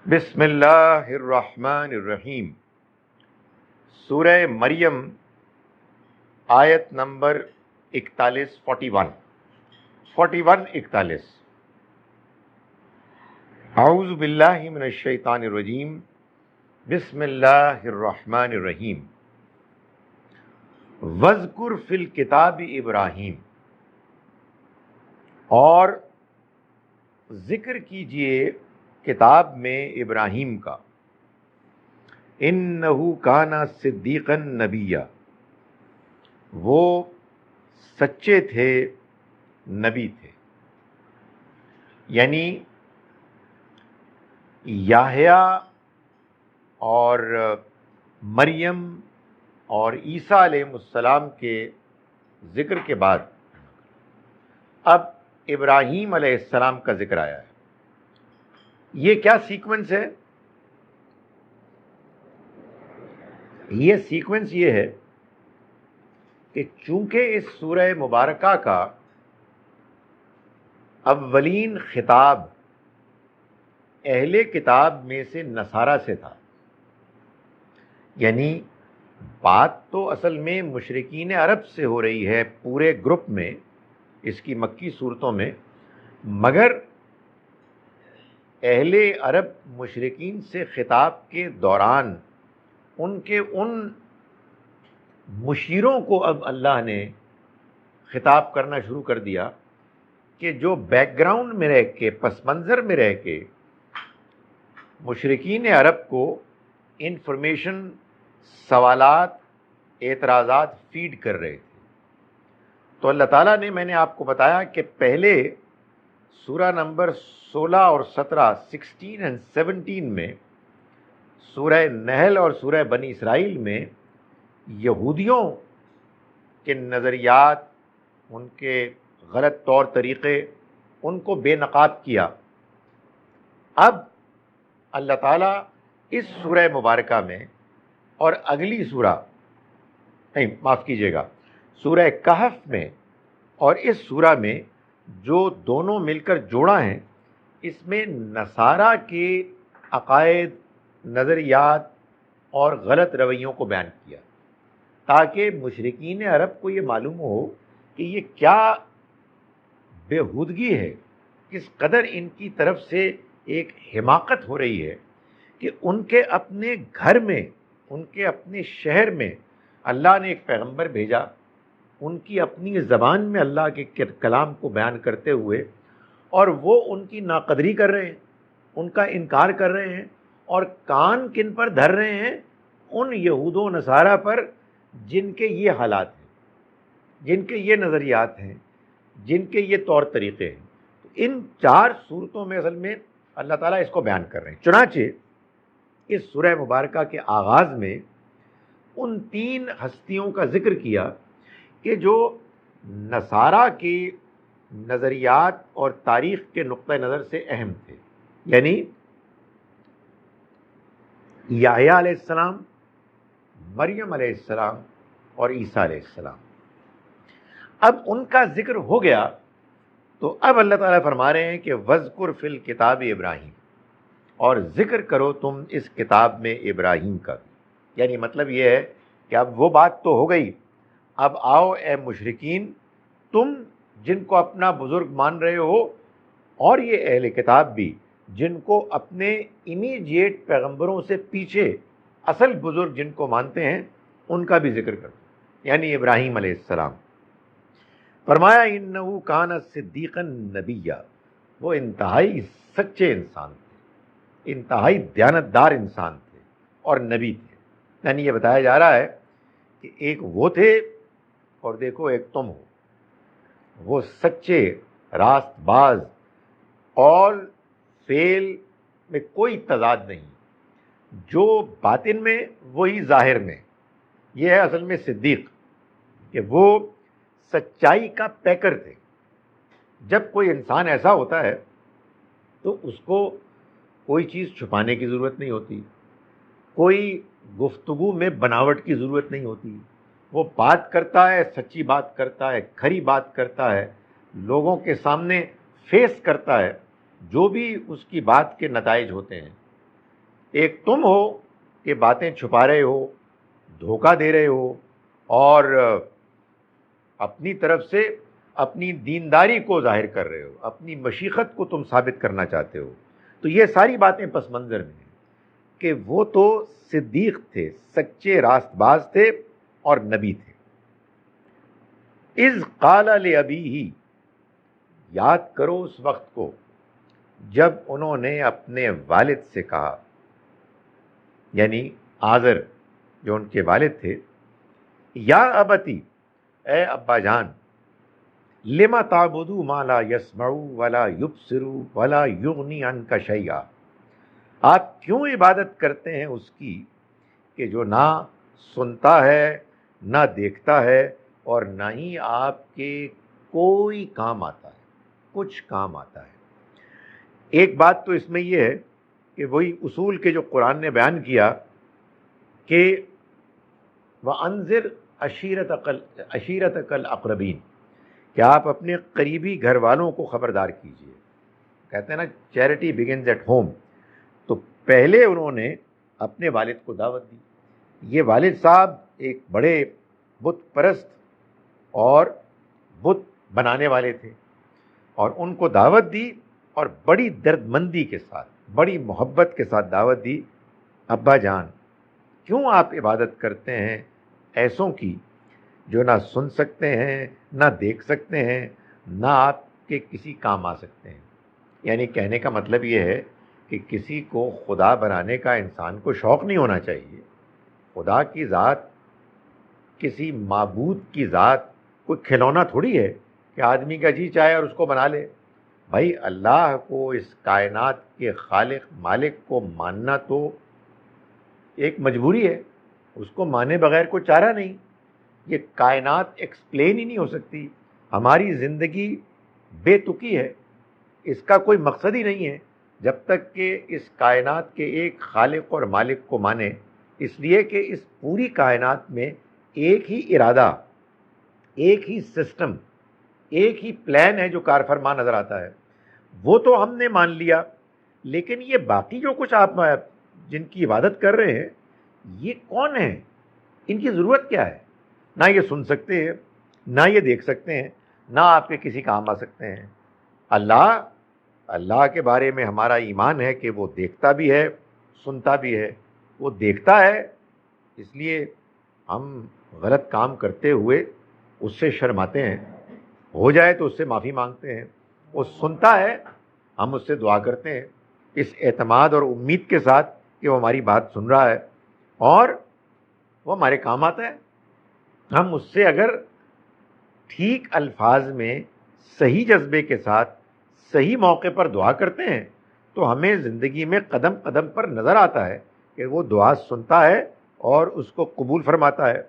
بسم اللہ الرحمن الرحیم۔ سورہ مریم آیت نمبر 41 اعوذ باللہ من الشیطان الرجیم، بسم اللہ الرحمن الرحیم۔ وَاذْكُرْ فِي الْكِتَابِ ابراہیم، اور ذکر کیجئے کتاب میں ابراہیم کا، انہو کانا صدیقا نبیا، وہ سچے تھے، نبی تھے۔ یعنی یحییٰ اور مریم اور عیسیٰ علیہ السلام کے ذکر کے بعد اب ابراہیم علیہ السلام کا ذکر آیا ہے۔ یہ کیا سیکوینس ہے؟ یہ سیکوینس یہ ہے کہ چونکہ اس سورہ مبارکہ کا اولین خطاب اہل کتاب میں سے نصارہ سے تھا، یعنی بات تو اصل میں مشرکین عرب سے ہو رہی ہے پورے گروپ میں، اس کی مکی صورتوں میں، مگر اہل عرب مشرکین سے خطاب کے دوران ان کے ان مشیروں کو اب اللہ نے خطاب کرنا شروع کر دیا کہ جو بیک گراؤنڈ میں رہ کے، پس منظر میں رہ کے مشرکین عرب کو انفارمیشن، سوالات، اعتراضات فیڈ کر رہے تھے۔ تو اللہ تعالیٰ نے، میں نے آپ کو بتایا کہ پہلے سورہ نمبر 16 اور 17، 16 اور 17 میں، سورہ نحل اور سورہ بنی اسرائیل میں یہودیوں کے نظریات، ان کے غلط طور طریقے، ان کو بے نقاب کیا۔ اب اللہ تعالیٰ اس سورہ مبارکہ میں اور اگلی سورہ، نہیں معاف کیجیے گا، سورہ کہف میں اور اس سورہ میں جو دونوں مل کر جوڑا ہیں، اس میں نصارہ کے عقائد، نظریات اور غلط رویوں کو بیان کیا، تاکہ مشرکین عرب کو یہ معلوم ہو کہ یہ کیا بےہودگی ہے، کس قدر ان کی طرف سے ایک حماقت ہو رہی ہے کہ ان کے اپنے گھر میں، ان کے اپنے شہر میں اللہ نے ایک پیغمبر بھیجا، ان کی اپنی زبان میں اللہ کے کلام کو بیان کرتے ہوئے، اور وہ ان کی ناقدری کر رہے ہیں، ان کا انکار کر رہے ہیں، اور کان کن پر دھر رہے ہیں؟ ان یہود و نصارہ پر جن کے یہ حالات ہیں، جن کے یہ نظریات ہیں، جن کے یہ طور طریقے ہیں۔ تو ان 4 صورتوں میں اصل میں اللہ تعالیٰ اس کو بیان کر رہے ہیں۔ چنانچہ اس سورہ مبارکہ کے آغاز میں ان 3 ہستیوں کا ذکر کیا کہ جو نصارہ کے نظریات اور تاریخ کے نقطہ نظر سے اہم تھے، یعنی یحییٰ علیہ السلام، مریم علیہ السلام اور عیسیٰ علیہ السلام۔ اب ان کا ذکر ہو گیا تو اب اللہ تعالیٰ فرما رہے ہیں کہ وَاذْكُرْ فِي الْكِتَابِ ابراہیم، اور ذکر کرو تم اس کتاب میں ابراہیم کا۔ یعنی مطلب یہ ہے کہ اب وہ بات تو ہو گئی، اب آؤ اے مشرکین، تم جن کو اپنا بزرگ مان رہے ہو، اور یہ اہل کتاب بھی جن کو اپنے امیجیٹ پیغمبروں سے پیچھے اصل بزرگ جن کو مانتے ہیں، ان کا بھی ذکر کرو، یعنی ابراہیم علیہ السلام۔ فرمایا انہو کان صدیقا نبیا، وہ انتہائی سچے انسان تھے، انتہائی دیانتدار انسان تھے اور نبی تھے۔ یعنی یہ بتایا جا رہا ہے کہ ایک وہ تھے اور دیکھو ایک تم ہو، وہ سچے، راست باز، قول فعل میں کوئی تضاد نہیں، جو باطن میں وہی ظاہر میں۔ یہ ہے اصل میں صدیق، کہ وہ سچائی کا پیکر تھے۔ جب کوئی انسان ایسا ہوتا ہے تو اس کو کوئی چیز چھپانے کی ضرورت نہیں ہوتی، کوئی گفتگو میں بناوٹ کی ضرورت نہیں ہوتی، وہ بات کرتا ہے، سچی بات کرتا ہے، کھری بات کرتا ہے، لوگوں کے سامنے فیس کرتا ہے جو بھی اس کی بات کے نتائج ہوتے ہیں، ایک تم ہو کہ باتیں چھپا رہے ہو، دھوکہ دے رہے ہو، اور اپنی طرف سے اپنی دینداری کو ظاہر کر رہے ہو، اپنی مشیخت کو تم ثابت کرنا چاہتے ہو. تو یہ ساری باتیں پس منظر میں ہیں کہ وہ تو صدیق تھے، سچے راست باز تھے اور نبی تھے. اذ قال لابیہ، یاد کرو اس وقت کو جب انہوں نے اپنے والد سے کہا، یعنی آزر جو ان کے والد تھے، یا ابتی، اے ابا جان، لما تعبدوا ما لا يسمع ولا يبصر ولا یغنی عنک شیئا، آپ کیوں عبادت کرتے ہیں اس کی کہ جو نہ سنتا ہے، نہ دیکھتا ہے، اور نہ ہی آپ کے کوئی کام آتا ہے، کچھ کام آتا ہے. ایک بات تو اس میں یہ ہے کہ وہی اصول کے جو قرآن نے بیان کیا کہ وَأَنذِرْ عَشِيرَتَكَ الْأَقْرَبِينَ، کہ آپ اپنے قریبی گھر والوں کو خبردار کیجئے. کہتے ہیں نا چیریٹی بگنز ایٹ ہوم. تو پہلے انہوں نے اپنے والد کو دعوت دی. یہ والد صاحب ایک بڑے بت پرست اور بت بنانے والے تھے، اور ان کو دعوت دی اور بڑی درد مندی کے ساتھ، بڑی محبت کے ساتھ دعوت دی. ابا جان، کیوں آپ عبادت کرتے ہیں ایسوں کی جو نہ سن سکتے ہیں، نہ دیکھ سکتے ہیں، نہ آپ کے کسی کام آ سکتے ہیں؟ یعنی کہنے کا مطلب یہ ہے کہ کسی کو خدا بنانے کا انسان کو شوق نہیں ہونا چاہیے. خدا کی ذات، کسی معبود کی ذات کوئی کھلونا تھوڑی ہے کہ آدمی کا جی چاہے اور اس کو بنا لے. بھائی اللہ کو، اس کائنات کے خالق مالک کو ماننا تو ایک مجبوری ہے، اس کو مانے بغیر کوئی چارہ نہیں. یہ کائنات ایکسپلین ہی نہیں ہو سکتی. ہماری زندگی بے تکی ہے، اس کا کوئی مقصد ہی نہیں ہے جب تک کہ اس کائنات کے ایک خالق اور مالک کو مانے. اس لیے کہ اس پوری کائنات میں ایک ہی ارادہ، ایک ہی سسٹم، ایک ہی پلان ہے جو کار فرما نظر آتا ہے. وہ تو ہم نے مان لیا، لیکن یہ باقی جو کچھ آپ جن کی عبادت کر رہے ہیں، یہ کون ہیں؟ ان کی ضرورت کیا ہے؟ نہ یہ سن سکتے ہیں، نہ یہ دیکھ سکتے ہیں، نہ آپ کے کسی کام آ سکتے ہیں. اللہ کے بارے میں ہمارا ایمان ہے کہ وہ دیکھتا بھی ہے، سنتا بھی ہے. وہ دیکھتا ہے، اس لیے ہم غلط کام کرتے ہوئے اس سے شرماتے ہیں، ہو جائے تو اس سے معافی مانگتے ہیں. وہ سنتا ہے، ہم اس سے دعا کرتے ہیں اس اعتماد اور امید کے ساتھ کہ وہ ہماری بات سن رہا ہے اور وہ ہمارے کام آتا ہے. ہم اس سے اگر ٹھیک الفاظ میں، صحیح جذبے کے ساتھ، صحیح موقع پر دعا کرتے ہیں تو ہمیں زندگی میں قدم قدم پر نظر آتا ہے کہ وہ دعا سنتا ہے اور اس کو قبول فرماتا ہے.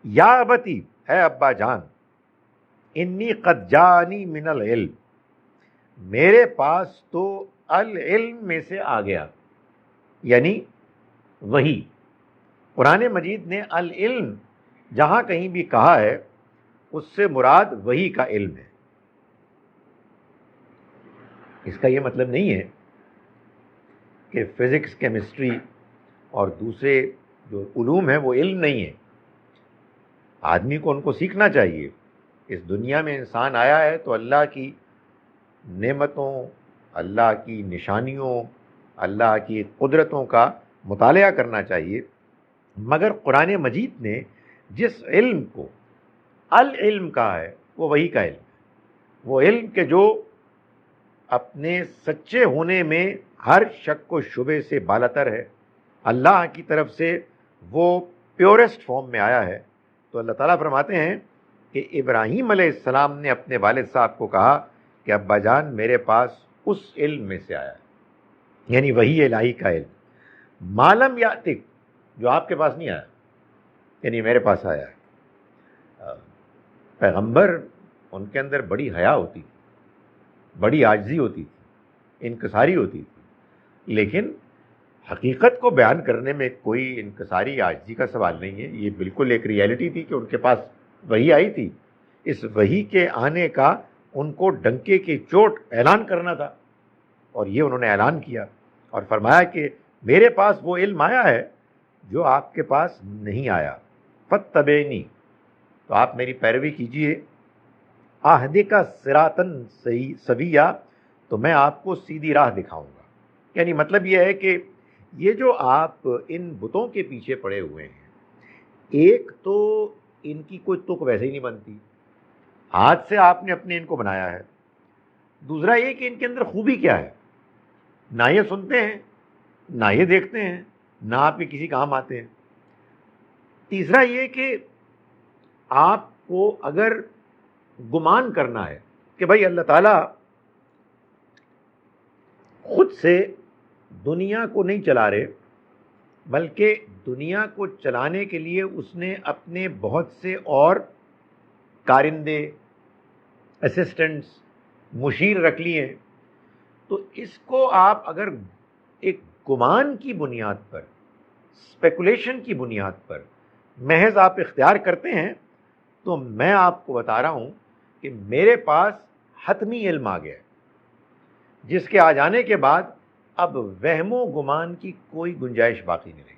یا ابتی، اے ابا جان، انی قد جانی من العلم، میرے پاس تو العلم میں سے آ گیا، یعنی وہی. قرآن مجید نے العلم جہاں کہیں بھی کہا ہے اس سے مراد وہی کا علم ہے. اس کا یہ مطلب نہیں ہے کہ فزکس، کیمسٹری اور دوسرے جو علوم ہیں وہ علم نہیں ہے. آدمی کو ان کو سیکھنا چاہیے. اس دنیا میں انسان آیا ہے تو اللہ کی نعمتوں، اللہ کی نشانیوں، اللہ کی قدرتوں کا مطالعہ کرنا چاہیے. مگر قرآن مجید نے جس علم کو العلم کہا ہے وہ وہی کا علم ہے. وہ علم کہ جو اپنے سچے ہونے میں ہر شک و شبے سے بالاتر ہے، اللہ کی طرف سے وہ پیورسٹ فارم میں آیا ہے. تو اللہ تعالیٰ فرماتے ہیں کہ ابراہیم علیہ السلام نے اپنے والد صاحب کو کہا کہ ابا جان، میرے پاس اس علم میں سے آیا ہے، یعنی وہی الہی کا علم. معلوم یاتک، جو آپ کے پاس نہیں آیا، یعنی میرے پاس آیا ہے. پیغمبر، ان کے اندر بڑی حیا ہوتی تھی، بڑی عاجزی ہوتی تھی، انکساری ہوتی تھی. لیکن حقیقت کو بیان کرنے میں کوئی انکساری عاجزی کا سوال نہیں ہے. یہ بالکل ایک ریئلٹی تھی کہ ان کے پاس وحی آئی تھی. اس وحی کے آنے کا ان کو ڈنکے کی چوٹ اعلان کرنا تھا، اور یہ انہوں نے اعلان کیا اور فرمایا کہ میرے پاس وہ علم آیا ہے جو آپ کے پاس نہیں آیا، فاتبعنی، تو آپ میری پیروی کیجئے، اہدک صراطا سویا، تو میں آپ کو سیدھی راہ دکھاؤں گا۔ یعنی مطلب یہ ہے کہ یہ جو آپ ان بتوں کے پیچھے پڑے ہوئے ہیں، ایک تو ان کی کوئی تک ویسے ہی نہیں بنتی، ہاتھ سے آپ نے اپنے ان کو بنایا ہے۔ دوسرا یہ کہ ان کے اندر خوبی کیا ہے، نہ یہ سنتے ہیں، نہ یہ دیکھتے ہیں، نہ آپ کے کسی کام آتے ہیں۔ تیسرا یہ کہ آپ کو اگر گمان کرنا ہے کہ بھائی اللہ تعالیٰ خود سے دنیا کو نہیں چلا رہے، بلکہ دنیا کو چلانے کے لیے اس نے اپنے بہت سے اور کارندے، اسسٹنٹس، مشیر رکھ لیے ہیں، تو اس کو آپ اگر ایک گمان کی بنیاد پر، اسپیکولیشن کی بنیاد پر محض آپ اختیار کرتے ہیں، تو میں آپ کو بتا رہا ہوں کہ میرے پاس حتمی علم آ گیا ہے، جس کے آ جانے کے بعد اب وہم و گمان کی کوئی گنجائش باقی نہیں رہی۔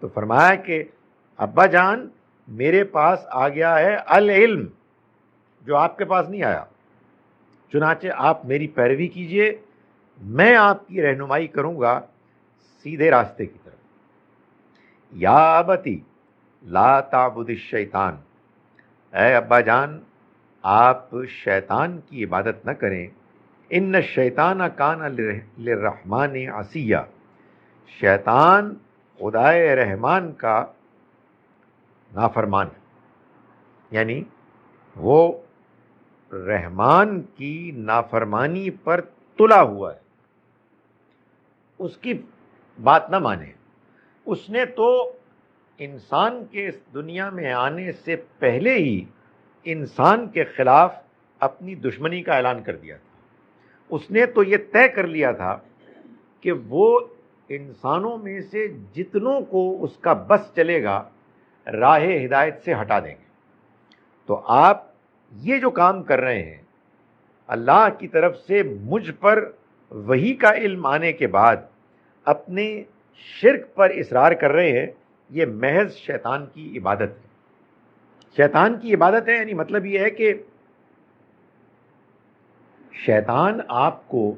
تو فرمایا کہ ابا جان میرے پاس آ گیا ہے العلم، جو آپ کے پاس نہیں آیا، چنانچہ آپ میری پیروی کیجئے، میں آپ کی رہنمائی کروں گا سیدھے راستے کی طرف۔ یا ابتی لا تعبد الشیطان، اے ابا جان آپ شیطان کی عبادت نہ کریں، ان الشیطان کان للرحمن عصیا، شیطان خدائے رحمان کا نافرمان ہے، یعنی وہ رحمان کی نافرمانی پر تلا ہوا ہے، اس کی بات نہ مانے۔ اس نے تو انسان کے اس دنیا میں آنے سے پہلے ہی انسان کے خلاف اپنی دشمنی کا اعلان کر دیا تھا۔ اس نے تو یہ طے کر لیا تھا کہ وہ انسانوں میں سے جتنوں کو اس کا بس چلے گا راہ ہدایت سے ہٹا دیں گے۔ تو آپ یہ جو کام کر رہے ہیں، اللہ کی طرف سے مجھ پر وحی کا علم آنے کے بعد اپنے شرک پر اصرار کر رہے ہیں، یہ محض شیطان کی عبادت ہے۔ شیطان کی عبادت ہے یعنی مطلب یہ ہے کہ شیطان آپ کو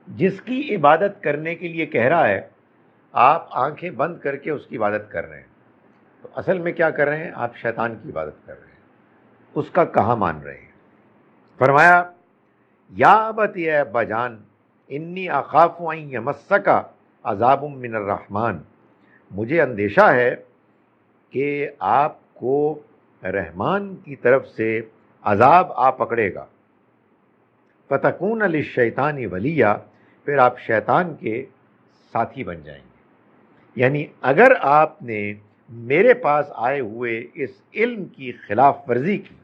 جس کی عبادت کرنے کے لیے کہہ رہا ہے، آپ آنکھیں بند کر کے اس کی عبادت کر رہے ہیں، تو اصل میں کیا کر رہے ہیں؟ آپ شیطان کی عبادت کر رہے ہیں، اس کا کہا مان رہے ہیں۔ فرمایا یا ابت، اے ابا جان، انی اخاف ان یمسک عذاب من الرحمن، مجھے اندیشہ ہے کہ آپ کو رحمان کی طرف سے عذاب آ پکڑے گا، فتکون للشیطان ولیا، پھر آپ شیطان کے ساتھی بن جائیں گے۔ یعنی اگر آپ نے میرے پاس آئے ہوئے اس علم کی خلاف ورزی کی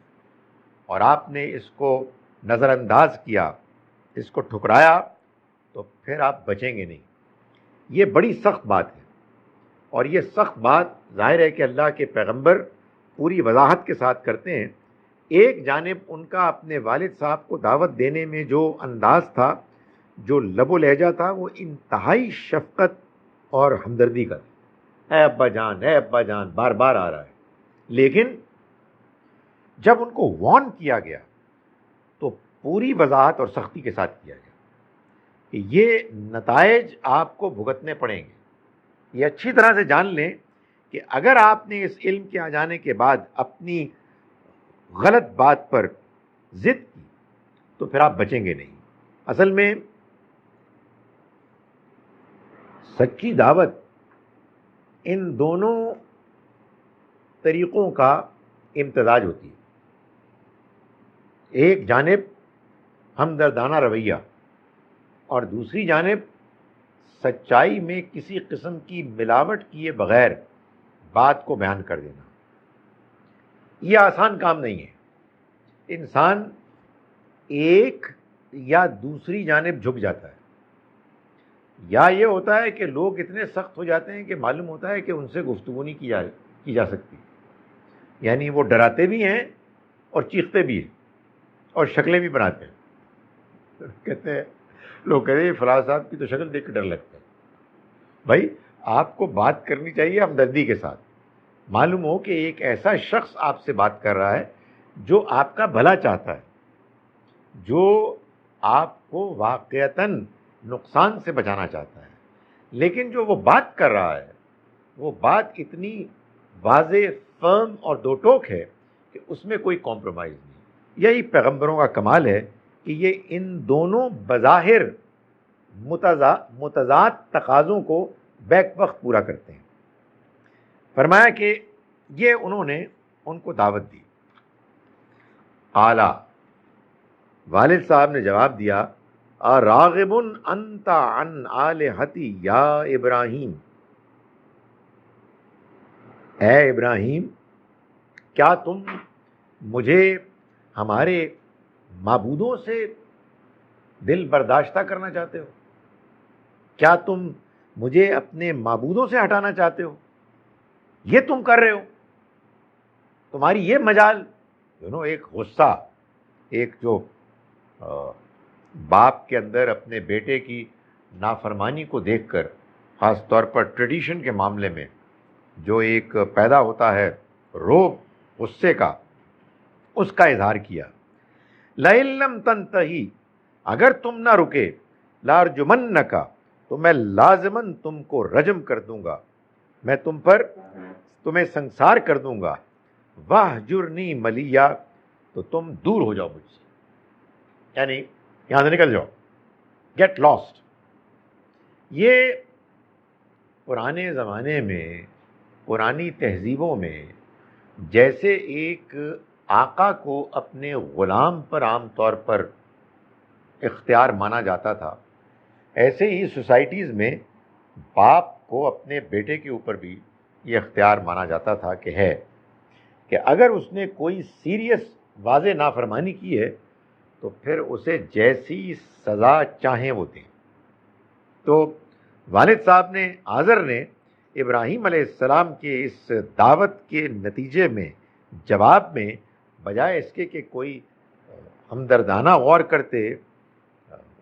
اور آپ نے اس کو نظر انداز کیا، اس کو ٹھکرایا، تو پھر آپ بچیں گے نہیں۔ یہ بڑی سخت بات ہے، اور یہ سخت بات ظاہر ہے کہ اللہ کے پیغمبر پوری وضاحت کے ساتھ کرتے ہیں۔ ایک جانب ان کا اپنے والد صاحب کو دعوت دینے میں جو انداز تھا، جو لب و لہجہ تھا، وہ انتہائی شفقت اور ہمدردی کا تھا۔ اے ابا جان، اے ابا جان، بار بار آ رہا ہے۔ لیکن جب ان کو وارن کیا گیا تو پوری وضاحت اور سختی کے ساتھ کیا گیا کہ یہ نتائج آپ کو بھگتنے پڑیں گے۔ یہ اچھی طرح سے جان لیں کہ اگر آپ نے اس علم کے آ جانے کے بعد اپنی غلط بات پر ضد کی تو پھر آپ بچیں گے نہیں۔ اصل میں سچی دعوت ان دونوں طریقوں کا امتزاج ہوتی ہے۔ ایک جانب ہمدردانہ رویہ، اور دوسری جانب سچائی میں کسی قسم کی ملاوٹ کیے بغیر بات کو بیان کر دینا۔ یہ آسان کام نہیں ہے۔ انسان ایک یا دوسری جانب جھک جاتا ہے، یا یہ ہوتا ہے کہ لوگ اتنے سخت ہو جاتے ہیں کہ معلوم ہوتا ہے کہ ان سے گفتگو نہیں کی جا سکتی، یعنی وہ ڈراتے بھی ہیں اور چیختے بھی ہیں اور شکلیں بھی بناتے ہیں۔ کہتے ہیں، لوگ کہتے ہیں فلاں صاحب کی تو شکل دیکھ کے ڈر لگتا ہے، بھائی آپ کو بات کرنی چاہیے ہمدردی کے ساتھ. معلوم ہو کہ ایک ایسا شخص آپ سے بات کر رہا ہے جو آپ کا بھلا چاہتا ہے، جو آپ کو واقعتاً نقصان سے بچانا چاہتا ہے، لیکن جو وہ بات کر رہا ہے وہ بات اتنی واضح، فرم اور دو ٹوک ہے کہ اس میں کوئی کمپرومائز نہیں. یہی پیغمبروں کا کمال ہے کہ یہ ان دونوں بظاہر متضاد تقاضوں کو بیک وقت پورا کرتے ہیں. فرمایا کہ یہ انہوں نے ان کو دعوت دی. اعلیٰ والد صاحب نے جواب دیا اراغب انت عن آلہتی یا ابراہیم، اے ابراہیم کیا تم مجھے ہمارے معبودوں سے دل برداشتہ کرنا چاہتے ہو؟ کیا تم مجھے اپنے معبودوں سے ہٹانا چاہتے ہو؟ یہ تم کر رہے ہو، تمہاری یہ مجال. ایک غصہ، ایک جو باپ کے اندر اپنے بیٹے کی نافرمانی کو دیکھ کر، خاص طور پر ٹریڈیشن کے معاملے میں جو ایک پیدا ہوتا ہے روب غصے کا، اس کا اظہار کیا. لَئِن لَّمْ تَنْتَهِ، اگر تم نہ رکے، لَأَرْجُمَنَّكَ، تو میں لازماً تم کو رجم کر دوں گا، میں تمہیں سنسار کر دوں گا. وَاهْجُرْنِي مَلِيًّا، تو تم دور ہو جاؤ مجھ سے، یعنی یہاں سے نکل جاؤ، گیٹ لاسٹ. یہ پرانے زمانے میں، پرانی تہذیبوں میں جیسے ایک آقا کو اپنے غلام پر عام طور پر اختیار مانا جاتا تھا، ایسے ہی سوسائٹیز میں باپ کو اپنے بیٹے کے اوپر بھی یہ اختیار مانا جاتا تھا کہ ہے کہ اگر اس نے کوئی سیریس واضح نافرمانی کی ہے تو پھر اسے جیسی سزا چاہیں وہ دیں. تو والد صاحب نے، آزر نے، ابراہیم علیہ السلام کے اس دعوت کے نتیجے میں، جواب میں، بجائے اس کے کہ کوئی ہمدردانہ غور کرتے،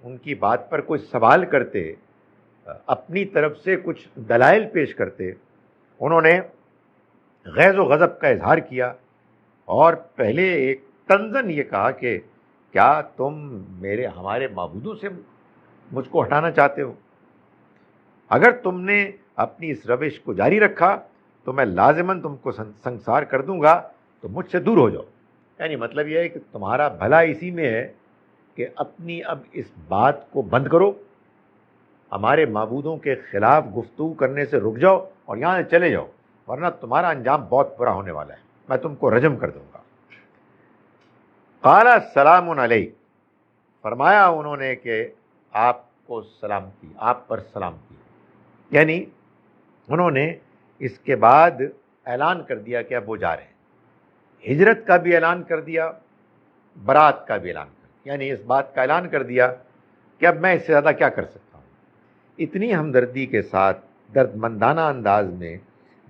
ان کی بات پر کوئی سوال کرتے، اپنی طرف سے کچھ دلائل پیش کرتے، انہوں نے غیظ و غضب کا اظہار کیا اور پہلے ایک طنزاً یہ کہا کہ کیا تم ہمارے معبودوں سے مجھ کو ہٹانا چاہتے ہو؟ اگر تم نے اپنی اس روش کو جاری رکھا تو میں لازماً تم کو سنسار کر دوں گا، تو مجھ سے دور ہو جاؤ. یعنی مطلب یہ ہے کہ تمہارا بھلا اسی میں ہے کہ اپنی اب اس بات کو بند کرو، ہمارے معبودوں کے خلاف گفتگو کرنے سے رک جاؤ اور یہاں سے چلے جاؤ، ورنہ تمہارا انجام بہت برا ہونے والا ہے، میں تم کو رجم کر دوں گا. قال السلام علیہ، فرمایا انہوں نے کہ آپ کو سلام کی، آپ پر سلام کی. یعنی انہوں نے اس کے بعد اعلان کر دیا کہ اب وہ جا رہے ہیں. ہجرت کا بھی اعلان کر دیا، برات کا بھی اعلان کر دیا، یعنی اس بات کا اعلان کر دیا کہ اب میں اس سے زیادہ کیا کر سکتا ہوں. اتنی ہمدردی کے ساتھ، درد مندانہ انداز میں،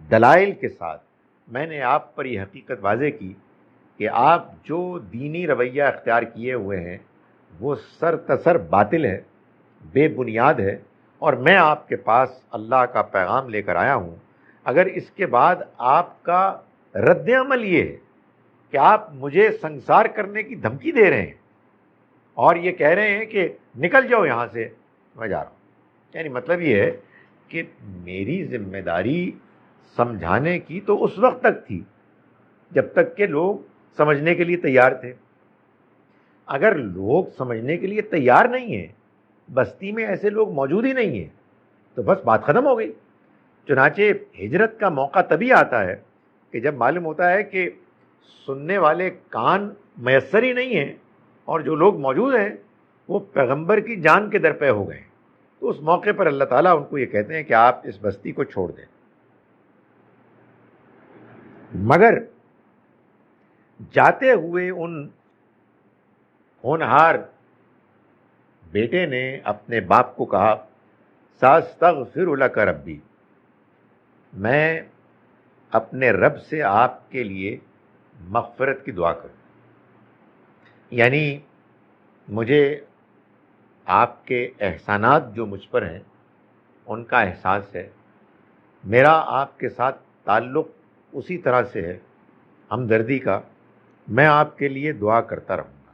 دلائل کے ساتھ میں نے آپ پر یہ حقیقت واضح کی کہ آپ جو دینی رویہ اختیار کیے ہوئے ہیں وہ سر تسر باطل ہے، بے بنیاد ہے، اور میں آپ کے پاس اللہ کا پیغام لے کر آیا ہوں. اگر اس کے بعد آپ کا رد عمل یہ ہے کہ آپ مجھے سنسار کرنے کی دھمکی دے رہے ہیں اور یہ کہہ رہے ہیں کہ نکل جاؤ یہاں سے، میں جا رہا ہوں، یعنی مطلب یہ ہے کہ میری ذمہ داری سمجھانے کی تو اس وقت تک تھی جب تک کہ لوگ سمجھنے کے لیے تیار تھے. اگر لوگ سمجھنے کے لیے تیار نہیں ہیں، بستی میں ایسے لوگ موجود ہی نہیں ہیں، تو بس بات ختم ہو گئی. چنانچہ ہجرت کا موقع تبھی آتا ہے کہ جب معلوم ہوتا ہے کہ سننے والے کان میسر ہی نہیں ہیں اور جو لوگ موجود ہیں وہ پیغمبر کی جان کے درپے ہو گئے. تو اس موقع پر اللہ تعالیٰ ان کو یہ کہتے ہیں کہ آپ اس بستی کو چھوڑ دیں. مگر جاتے ہوئے ان ہونہار بیٹے نے اپنے باپ کو کہا ساستغفر لک ربی، میں اپنے رب سے آپ کے لیے مغفرت کی دعا کروں. یعنی مجھے آپ کے احسانات جو مجھ پر ہیں ان کا احساس ہے، میرا آپ کے ساتھ تعلق اسی طرح سے ہے ہمدردی کا، میں آپ کے لیے دعا کرتا رہوں گا۔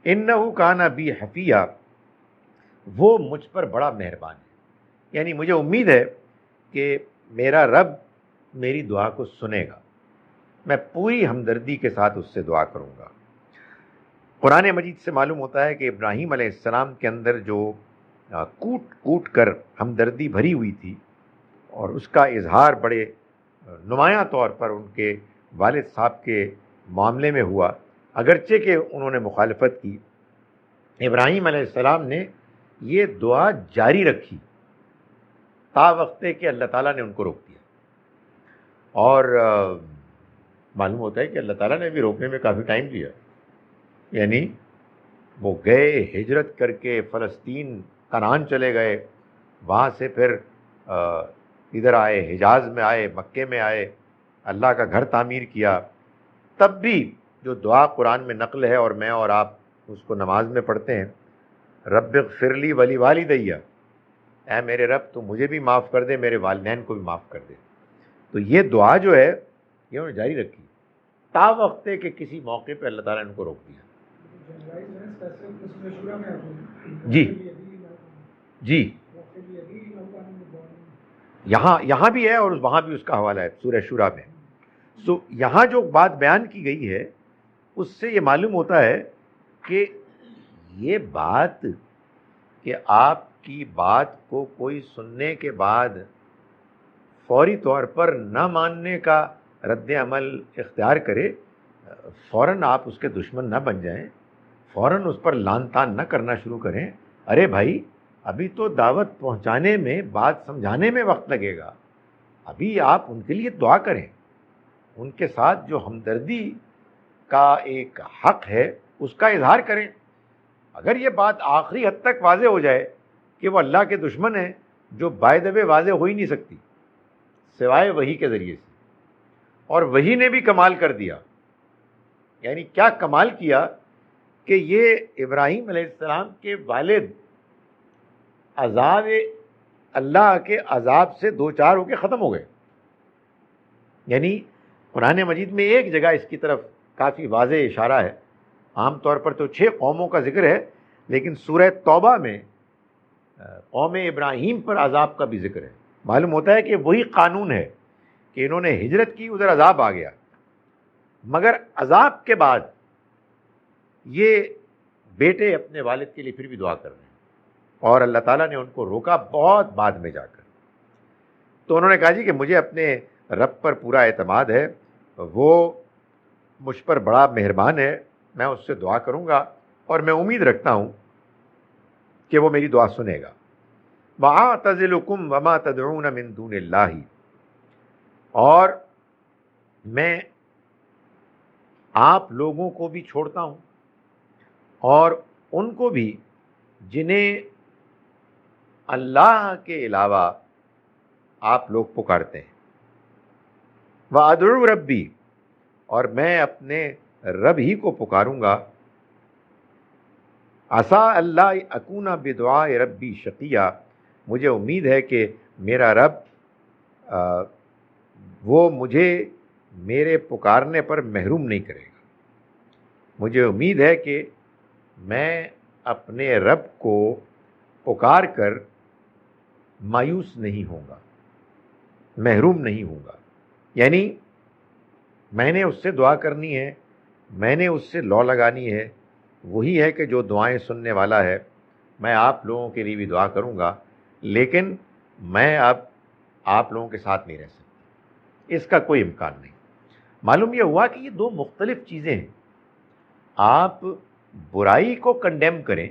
انہ کان بی حفیہ، وہ مجھ پر بڑا مہربان ہے، یعنی مجھے امید ہے کہ میرا رب میری دعا کو سنے گا، میں پوری ہمدردی کے ساتھ اس سے دعا کروں گا۔ قرآن مجید سے معلوم ہوتا ہے کہ ابراہیم علیہ السلام کے اندر جو کوٹ کوٹ کر ہمدردی بھری ہوئی تھی، اور اس کا اظہار بڑے نمایاں طور پر ان کے والد صاحب کے معاملے میں ہوا، اگرچہ کہ انہوں نے مخالفت کی، ابراہیم علیہ السلام نے یہ دعا جاری رکھی تا وقتے کہ اللہ تعالیٰ نے ان کو روک دیا۔ اور معلوم ہوتا ہے کہ اللہ تعالیٰ نے بھی روکنے میں کافی ٹائم لیا، یعنی وہ گئے ہجرت کر کے فلسطین کنعان چلے گئے، وہاں سے پھر ادھر آئے، حجاز میں آئے، مکے میں آئے، اللہ کا گھر تعمیر کیا، تب بھی جو دعا قرآن میں نقل ہے اور میں اور آپ اس کو نماز میں پڑھتے ہیں، رب اغفر لی ولی والدیہ، اے میرے رب تو مجھے بھی معاف کر دے، میرے والدین کو بھی معاف کر دے، تو یہ دعا جو ہے یہ انہوں نے جاری رکھی تا وقتے کہ کسی موقع پہ اللہ تعالیٰ نے ان کو روک دیا۔ جی جی، یہاں بھی ہے اور وہاں بھی اس کا حوالہ ہے سورہ شورا میں۔ سو یہاں جو بات بیان کی گئی ہے اس سے یہ معلوم ہوتا ہے کہ یہ بات کہ آپ کی بات کو کوئی سننے کے بعد فوری طور پر نہ ماننے کا رد عمل اختیار کرے، فوراً آپ اس کے دشمن نہ بن جائیں، فوراً اس پر لان تان نہ کرنا شروع کریں، ارے بھائی ابھی تو دعوت پہنچانے میں، بات سمجھانے میں وقت لگے گا، ابھی آپ ان کے لیے دعا کریں، ان کے ساتھ جو ہمدردی کا ایک حق ہے اس کا اظہار کریں۔ اگر یہ بات آخری حد تک واضح ہو جائے کہ وہ اللہ کے دشمن ہیں، جو بائی دا وے واضح ہو ہی نہیں سکتی سوائے وحی کے ذریعے سے، اور وحی نے بھی کمال کر دیا، یعنی کیا کمال کیا کہ یہ ابراہیم علیہ السلام کے والد عذاب اللہ کے عذاب سے دو چار ہو کے ختم ہو گئے۔ یعنی قرآن مجید میں ایک جگہ اس کی طرف کافی واضح اشارہ ہے، عام طور پر تو 6 قوموں کا ذکر ہے، لیکن سورہ توبہ میں قوم ابراہیم پر عذاب کا بھی ذکر ہے۔ معلوم ہوتا ہے کہ وہی قانون ہے کہ انہوں نے ہجرت کی، ادھر عذاب آ گیا، مگر عذاب کے بعد یہ بیٹے اپنے والد کے لیے پھر بھی دعا کر رہے ہیں، اور اللہ تعالیٰ نے ان کو روکا بہت بعد میں جا کر۔ تو انہوں نے کہا جی کہ مجھے اپنے رب پر پورا اعتماد ہے، وہ مجھ پر بڑا مہربان ہے، میں اس سے دعا کروں گا اور میں امید رکھتا ہوں کہ وہ میری دعا سنے گا۔ وَأَعْتَزِلُكُمْ وَمَا تَدْعُونَ مِن دُونِ اللَّهِ، اور میں آپ لوگوں کو بھی چھوڑتا ہوں اور ان کو بھی جنہیں اللہ کے علاوہ آپ لوگ پکارتے ہیں۔ وَأَدْعُو رَبِّي، اور میں اپنے رب ہی کو پکاروں گا۔ عَسَىٰ أَلَّا أَكُونَ بِدُعَاءِ رَبِّي شَقِيًّا، مجھے امید ہے کہ میرا رب وہ مجھے میرے پکارنے پر محروم نہیں کرے گا، مجھے امید ہے کہ میں اپنے رب کو پکار کر مایوس نہیں ہوں گا، محروم نہیں ہوں گا، یعنی میں نے اس سے دعا کرنی ہے، میں نے اس سے لو لگانی ہے، وہی ہے کہ جو دعائیں سننے والا ہے۔ میں آپ لوگوں کے لیے بھی دعا کروں گا، لیکن میں اب آپ لوگوں کے ساتھ نہیں رہ سکتا، اس کا کوئی امکان نہیں۔ معلوم یہ ہوا کہ یہ دو مختلف چیزیں ہیں، آپ برائی کو کنڈیم کریں،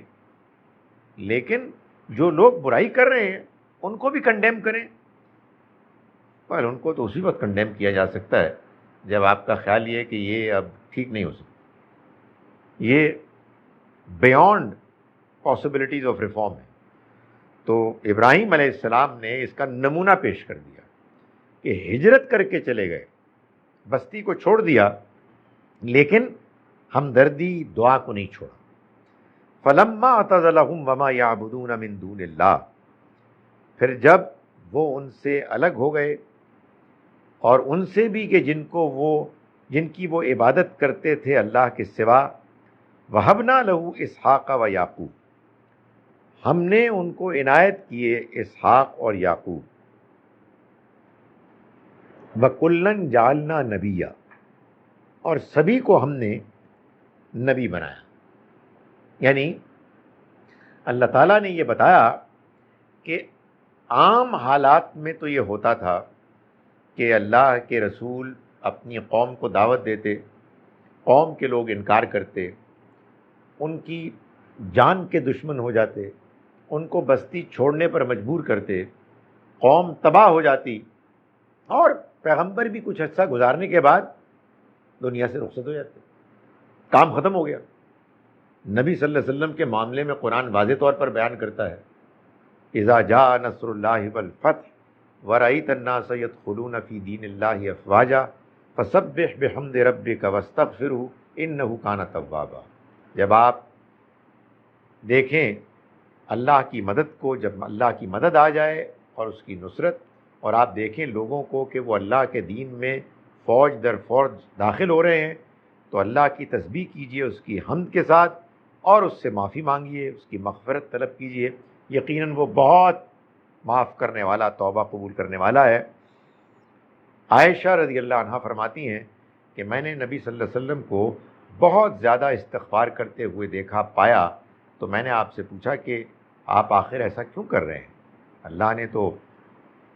لیکن جو لوگ برائی کر رہے ہیں ان کو بھی کنڈیم کریں، پر ان کو تو اسی وقت کنڈیم کیا جا سکتا ہے جب آپ کا خیال یہ ہے کہ یہ اب ٹھیک نہیں ہو سکتا، یہ بیونڈ پاسبلٹیز آف ریفارم ہے۔ تو ابراہیم علیہ السلام نے اس کا نمونہ پیش کر دیا کہ ہجرت کر کے چلے گئے، بستی کو چھوڑ دیا، لیکن ہمدردی دعا کو نہیں چھوڑا۔ فَلَمَّا اعْتَزَلَهُمْ وَمَا يَعْبُدُونَ مِن دُونِ اللَّهِ، پھر جب وہ ان سے الگ ہو گئے اور ان سے بھی کہ جن کی وہ عبادت کرتے تھے اللہ کے سوا، وَهَبْنَا لَهُ إِسْحَاقَ وَيَعْقُوبَ، ہم نے ان کو عنایت کیے اسحاق اور یعقوب، وَكُلًّا جَعَلْنَا نَبِيًّا، اور سبھی کو ہم نے نبی بنایا۔ یعنی اللہ تعالیٰ نے یہ بتایا کہ عام حالات میں تو یہ ہوتا تھا کہ اللہ کے رسول اپنی قوم کو دعوت دیتے، قوم کے لوگ انکار کرتے، ان کی جان کے دشمن ہو جاتے، ان کو بستی چھوڑنے پر مجبور کرتے، قوم تباہ ہو جاتی، اور پیغمبر بھی کچھ عرصہ گزارنے کے بعد دنیا سے رخصت ہو جاتے، کام ختم ہو گیا۔ نبی صلی اللہ علیہ وسلم کے معاملے میں قرآن واضح طور پر بیان کرتا ہے، اذا جاء نصر اللہ والفتح ورأیت الناس يدخلون فی دین اللہ افواجا فسبح بحمد ربک واستغفرہ انہ کان توابا۔ جب آپ دیکھیں اللہ کی مدد کو، جب اللہ کی مدد آ جائے اور اس کی نصرت، اور آپ دیکھیں لوگوں کو کہ وہ اللہ کے دین میں فوج در فوج داخل ہو رہے ہیں، تو اللہ کی تسبیح کیجئے اس کی حمد کے ساتھ، اور اس سے معافی مانگیے، اس کی مغفرت طلب کیجئے، یقیناً وہ بہت معاف کرنے والا، توبہ قبول کرنے والا ہے۔ عائشہ رضی اللہ عنہا فرماتی ہیں کہ میں نے نبی صلی اللہ علیہ وسلم کو بہت زیادہ استغفار کرتے ہوئے دیکھا پایا، تو میں نے آپ سے پوچھا کہ آپ آخر ایسا کیوں کر رہے ہیں؟ اللہ نے تو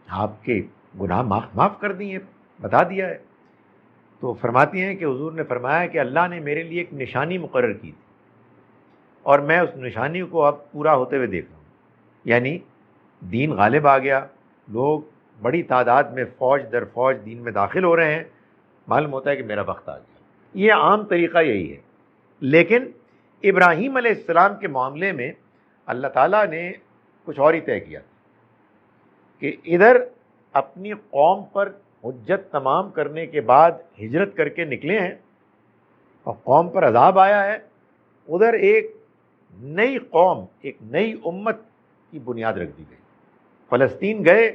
آپ کے گناہ معاف کر دیے، بتا دیا ہے۔ تو فرماتی ہیں کہ حضور نے فرمایا کہ اللہ نے میرے لیے ایک نشانی مقرر کی تھی، اور میں اس نشانی کو اب پورا ہوتے ہوئے دیکھ رہا ہوں، یعنی دین غالب آ گیا، لوگ بڑی تعداد میں فوج در فوج دین میں داخل ہو رہے ہیں، معلوم ہوتا ہے کہ میرا وقت آ گیا۔ یہ عام طریقہ یہی ہے، لیکن ابراہیم علیہ السلام کے معاملے میں اللہ تعالیٰ نے کچھ اور ہی طے کیا کہ ادھر اپنی قوم پر حجت تمام کرنے کے بعد ہجرت کر کے نکلے ہیں اور قوم پر عذاب آیا ہے، ادھر ایک نئی قوم، ایک نئی امت کی بنیاد رکھ دی گئی۔ فلسطین گئے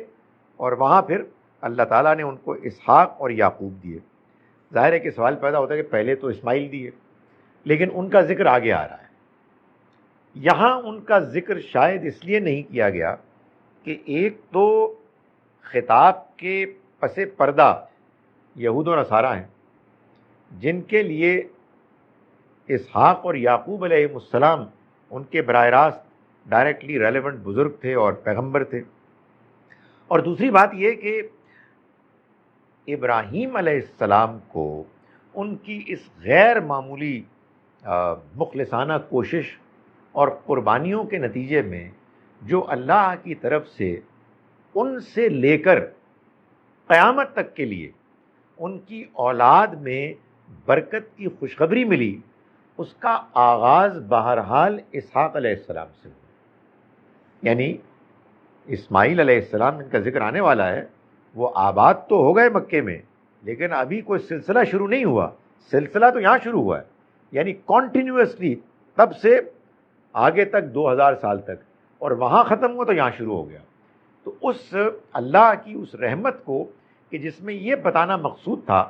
اور وہاں پھر اللہ تعالیٰ نے ان کو اسحاق اور یعقوب دیے۔ ظاہر ہے کہ سوال پیدا ہوتا ہے کہ پہلے تو اسماعیل دیے، لیکن ان کا ذکر آگے آ رہا ہے۔ یہاں ان کا ذکر شاید اس لیے نہیں کیا گیا کہ ایک تو خطاب کے پس پردہ یہود و نصارہ ہیں، جن کے لیے اسحاق اور یعقوب علیہ السلام ان کے براہ راست ڈائریکٹلی ریلیونٹ بزرگ تھے اور پیغمبر تھے، اور دوسری بات یہ کہ ابراہیم علیہ السلام کو ان کی اس غیر معمولی مخلصانہ کوشش اور قربانیوں کے نتیجے میں جو اللہ کی طرف سے ان سے لے کر قیامت تک کے لیے ان کی اولاد میں برکت کی خوشخبری ملی، اس کا آغاز بہرحال اسحاق علیہ السلام سے ہوا۔ یعنی اسماعیل علیہ السلام ان کا ذکر آنے والا ہے، وہ آباد تو ہو گئے مکے میں، لیکن ابھی کوئی سلسلہ شروع نہیں ہوا، سلسلہ تو یہاں شروع ہوا ہے، یعنی کنٹینیوسلی تب سے آگے تک 2000 سال تک، اور وہاں ختم ہوا تو یہاں شروع ہو گیا۔ تو اس اللہ کی اس رحمت کو کہ جس میں یہ بتانا مقصود تھا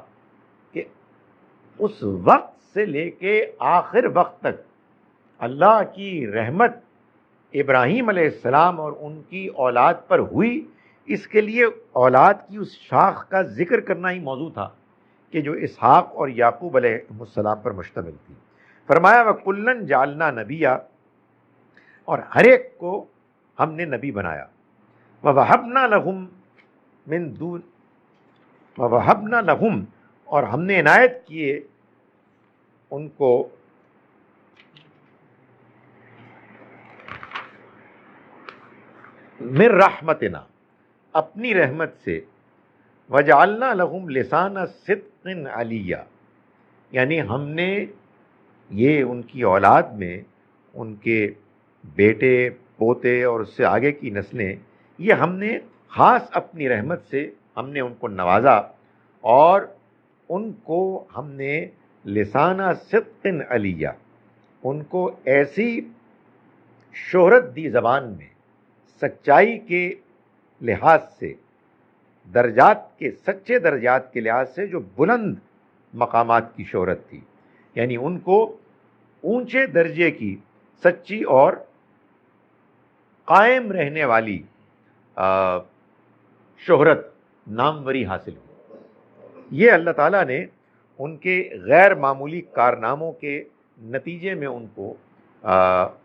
کہ اس وقت سے لے کے آخر وقت تک اللہ کی رحمت ابراہیم علیہ السلام اور ان کی اولاد پر ہوئی، اس کے لیے اولاد کی اس شاخ کا ذکر کرنا ہی موضوع تھا کہ جو اسحاق اور یعقوب علیہ السلام پر مشتمل تھی۔ فرمایا وَكُلًّا جَعَلْنَا نَبِيًّا، اور ہر ایک کو ہم نے نبی بنایا، وَوَهَبْنَا لَهُم مِّن دُونِ وَوَهَبْنَا لَهُم، اور ہم نے عنایت کیے ان کو من رحمتنا، اپنی رحمت سے، وجعلنا لہم لسان صدق علیہ، یعنی ہم نے یہ ان کی اولاد میں ان کے بیٹے پوتے اور اس سے آگے کی نسلیں، یہ ہم نے خاص اپنی رحمت سے ہم نے ان کو نوازا، اور ان کو ہم نے لسان صدق علیہ، ان کو ایسی شہرت دی زبان میں، سچائی کے لحاظ سے، درجات کے، سچے درجات کے لحاظ سے جو بلند مقامات کی شہرت تھی، یعنی ان کو اونچے درجے کی سچی اور قائم رہنے والی شہرت، ناموری حاصل ہوئی۔ یہ اللہ تعالیٰ نے ان کے غیر معمولی کارناموں کے نتیجے میں ان کو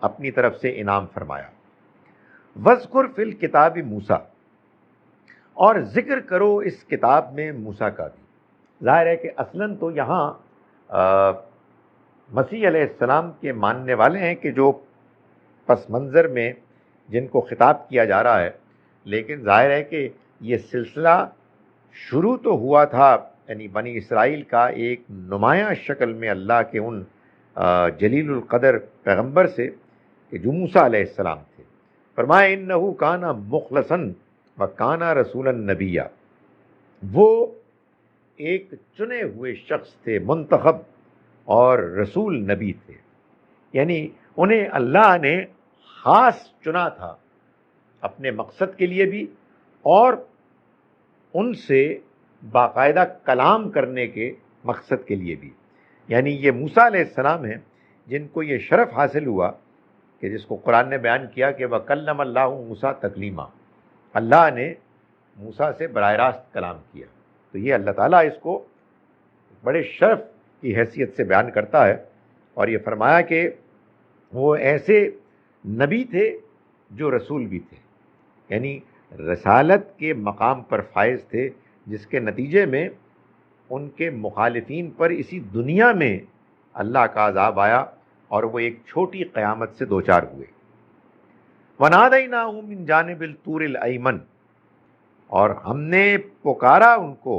اپنی طرف سے انعام فرمایا۔ وَاذْكُرْ فِي الْكِتَابِ موسیٰ، اور ذکر کرو اس کتاب میں موسیٰ کا بھی۔ ظاہر ہے کہ اصلاً تو یہاں مسیح علیہ السلام کے ماننے والے ہیں کہ جو پس منظر میں جن کو خطاب کیا جا رہا ہے، لیکن ظاہر ہے کہ یہ سلسلہ شروع تو ہوا تھا یعنی بنی اسرائیل کا ایک نمایاں شکل میں اللہ کے ان جلیل القدر پیغمبر سے کہ جو موسیٰ علیہ السلام تھے۔ فرمایا انہو کانا مخلصاً وکانا رسولا نبیا، وہ ایک چنے ہوئے شخص تھے، منتخب اور رسول نبی تھے، یعنی انہیں اللہ نے خاص چنا تھا اپنے مقصد کے لیے بھی، اور ان سے باقاعدہ کلام کرنے کے مقصد کے لیے بھی۔ یعنی یہ موسیٰ علیہ السلام ہیں جن کو یہ شرف حاصل ہوا کہ جس کو قرآن نے بیان کیا کہ وَكَلَّمَ اللَّهُ موسیٰ تکلیما، اللہ نے موسیٰ سے براہ راست کلام کیا۔ تو یہ اللہ تعالیٰ اس کو بڑے شرف کی حیثیت سے بیان کرتا ہے، اور یہ فرمایا کہ وہ ایسے نبی تھے جو رسول بھی تھے، یعنی رسالت کے مقام پر فائز تھے، جس کے نتیجے میں ان کے مخالفین پر اسی دنیا میں اللہ کا عذاب آیا اور وہ ایک چھوٹی قیامت سے دوچار ہوئے۔ وَنَادَيْنَاهُ مِنْ جَانِبِ الطُّورِ الْأَيْمَنِ، اور ہم نے پکارا ان کو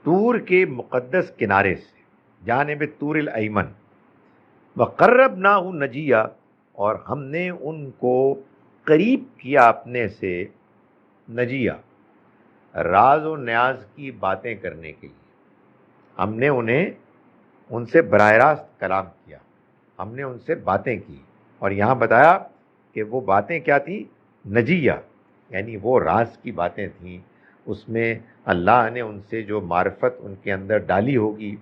طور کے مقدس کنارے سے، جانب طور الایمن، وقربناہ نجیہ، اور ہم نے ان کو قریب کیا اپنے سے نجیہ، راز و نیاز کی باتیں کرنے کے لیے۔ ہم نے انہیں ان سے براہ راست کلام کیا، ہم نے ان سے باتیں کی، اور یہاں بتایا کہ وہ باتیں کیا تھیں؟ نجیہ، یعنی وہ راز کی باتیں تھیں، اس میں اللہ نے ان سے جو معرفت ان کے اندر ڈالی ہوگی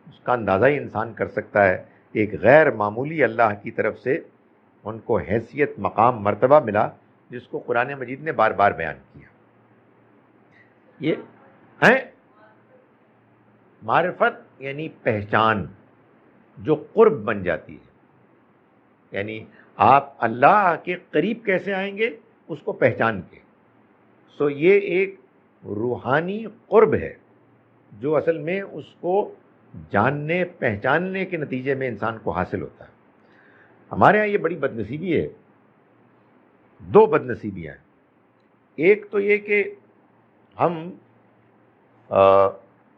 اس کا اندازہ ہی انسان کر سکتا ہے۔ ایک غیر معمولی اللہ کی طرف سے ان کو حیثیت، مقام، مرتبہ ملا، جس کو قرآن مجید نے بار بار بیان کیا۔ یہ ہے معرفت، یعنی پہچان جو قرب بن جاتی ہے، یعنی آپ اللہ کے قریب کیسے آئیں گے؟ اس کو پہچان کے۔ سو یہ ایک روحانی قرب ہے جو اصل میں اس کو جاننے پہچاننے کے نتیجے میں انسان کو حاصل ہوتا ہے۔ ہمارے ہاں یہ بڑی بدنصیبی ہے، دو بدنصیبیاں ہیں۔ ایک تو یہ کہ ہم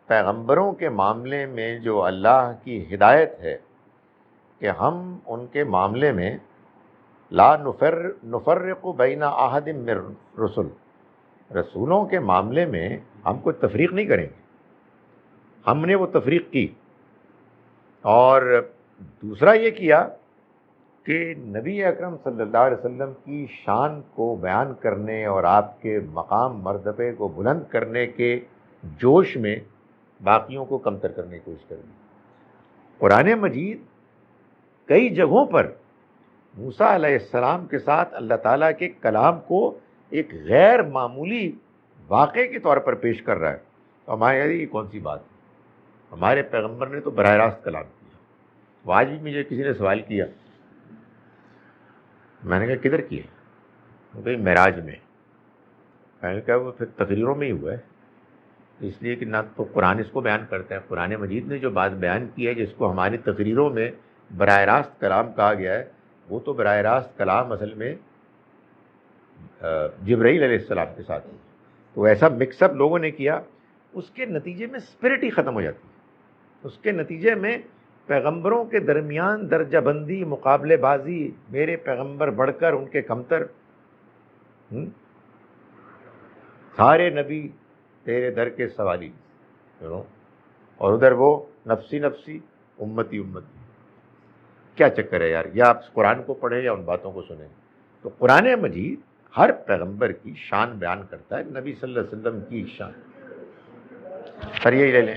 پیغمبروں کے معاملے میں جو اللہ کی ہدایت ہے کہ ہم ان کے معاملے میں لا نفرق بین احد من رسل، رسولوں کے معاملے میں ہم کوئی تفریق نہیں کریں گے۔ ہم نے وہ تفریق کی، اور دوسرا یہ کیا کہ نبی اکرم صلی اللہ علیہ وسلم کی شان کو بیان کرنے اور آپ کے مقام مرتبے کو بلند کرنے کے جوش میں باقیوں کو کمتر کرنے کی کوشش کر دی۔ قرآن مجید کئی جگہوں پر موسیٰ علیہ السلام کے ساتھ اللہ تعالیٰ کے کلام کو ایک غیر معمولی واقعے کے طور پر پیش کر رہا ہے۔ تو ہمارے یعنی یہ کون سی بات ہے؟ ہمارے پیغمبر نے تو براہ راست کلام کیا۔ وہ آج بھی مجھے کسی نے سوال کیا، میں نے کہا کدھر کیا؟ وہ کہیں معراج میں۔ میں نے کہا وہ پھر تقریروں میں ہی ہوا ہے، اس لیے کہ نہ تو قرآن اس کو بیان کرتا ہے، قرآن مجید نے جو بات بیان کی ہے جس کو ہماری تقریروں میں براہ راست کلام کہا گیا ہے، وہ تو براہ راست کلام اصل میں جبرائیل علیہ السلام کے ساتھ ہے۔ تو ایسا مکس اپ لوگوں نے کیا، اس کے نتیجے میں اسپرٹ ہی ختم ہو جاتی ہے۔ اس کے نتیجے میں پیغمبروں کے درمیان درجہ بندی، مقابلے بازی، میرے پیغمبر بڑھ کر ان کے کمتر، سارے نبی تیرے در کے سوالی، اور ادھر وہ نفسی نفسی، امتی امتی۔ کیا چکر ہے یار؟ یا آپ قرآن کو پڑھیں یا ان باتوں کو سنیں۔ تو قرآن مجید ہر پیغمبر کی شان بیان کرتا ہے، نبی صلی اللہ علیہ وسلم کی شان. سر یہی لے لیں.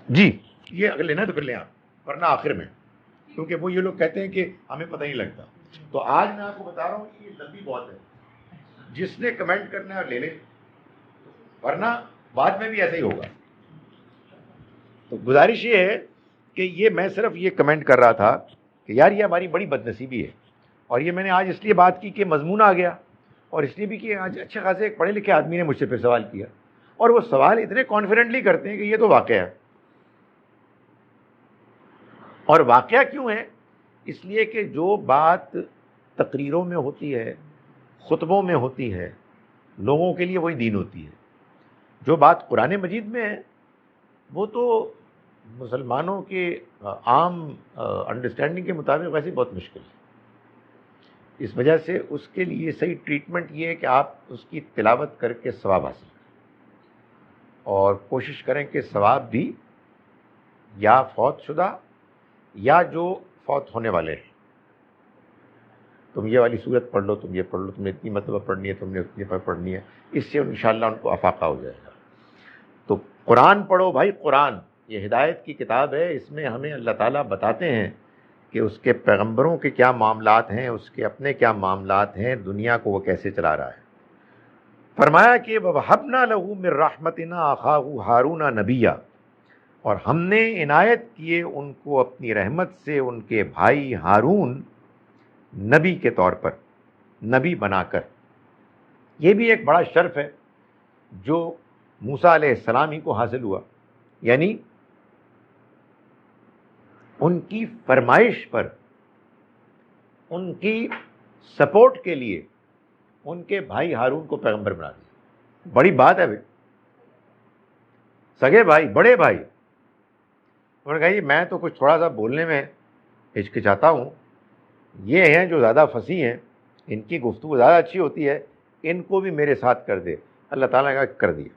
جی یہ اگر لینا تو پھر لیں آپ، ورنہ آخر میں، کیونکہ وہ یہ لوگ کہتے ہیں کہ ہمیں پتہ نہیں لگتا. تو آج میں آپ کو بتا رہا ہوں کہ یہ لمبی بہت ہے، جس نے کمنٹ کرنا ہے لے لے، ورنہ بعد میں بھی ایسا ہی ہوگا. تو گزارش یہ ہے کہ یہ میں صرف یہ کمنٹ کر رہا تھا کہ یار یہ ہماری بڑی بد نصیبی ہے، اور یہ میں نے آج اس لیے بات کی کہ مضمون آ گیا، اور اس لیے بھی کہ آج اچھے خاصے ایک پڑھے لکھے آدمی نے مجھ سے پھر سوال کیا، اور وہ سوال اتنے کانفیڈنٹلی کرتے ہیں کہ یہ تو واقعہ ہے. اور واقعہ کیوں ہے؟ اس لیے کہ جو بات تقریروں میں ہوتی ہے، خطبوں میں ہوتی ہے، لوگوں کے لیے وہی دین ہوتی ہے. جو بات قرآن مجید میں ہے وہ تو مسلمانوں کے عام انڈرسٹینڈنگ کے مطابق ویسے بہت مشکل ہے. اس وجہ سے اس کے لیے صحیح ٹریٹمنٹ یہ ہے کہ آپ اس کی تلاوت کر کے ثواب حاصل کریں، اور کوشش کریں کہ ثواب بھی یا فوت شدہ یا جو فوت ہونے والے ہیں. تم یہ والی صورت پڑھ لو، تم یہ پڑھ لو، تم نے اتنی مرتبہ پڑھنی ہے، تم نے اتنی مرتبہ پڑھنی ہے، اس سے انشاءاللہ ان کو افاقہ ہو جائے گا. تو قرآن پڑھو بھائی، قرآن یہ ہدایت کی کتاب ہے. اس میں ہمیں اللہ تعالیٰ بتاتے ہیں کہ اس کے پیغمبروں کے کیا معاملات ہیں، اس کے اپنے کیا معاملات ہیں، دنیا کو وہ کیسے چلا رہا ہے. فرمایا کہ وَوَهَبْنَا لَهُ مِن رَحْمَتِنَا أَخَاهُ هَارُونَ نَبِيًّا، اور ہم نے عنایت کیے ان کو اپنی رحمت سے ان کے بھائی ہارون نبی کے طور پر، نبی بنا کر. یہ بھی ایک بڑا شرف ہے جو موسیٰ علیہ السلام ہی کو حاصل ہوا. یعنی ان کی فرمائش پر، ان کی سپورٹ کے لیے ان کے بھائی ہارون کو پیغمبر بنا دیا. بڑی بات ہے بھائی، سگے بھائی، بڑے بھائی. انہوں نے کہا جی میں تو کچھ تھوڑا سا بولنے میں ہچکچاتا ہوں، یہ ہیں جو زیادہ فصیح ہیں، ان کی گفتگو زیادہ اچھی ہوتی ہے، ان کو بھی میرے ساتھ کر دے. اللہ تعالیٰ نے کہا کر دیا.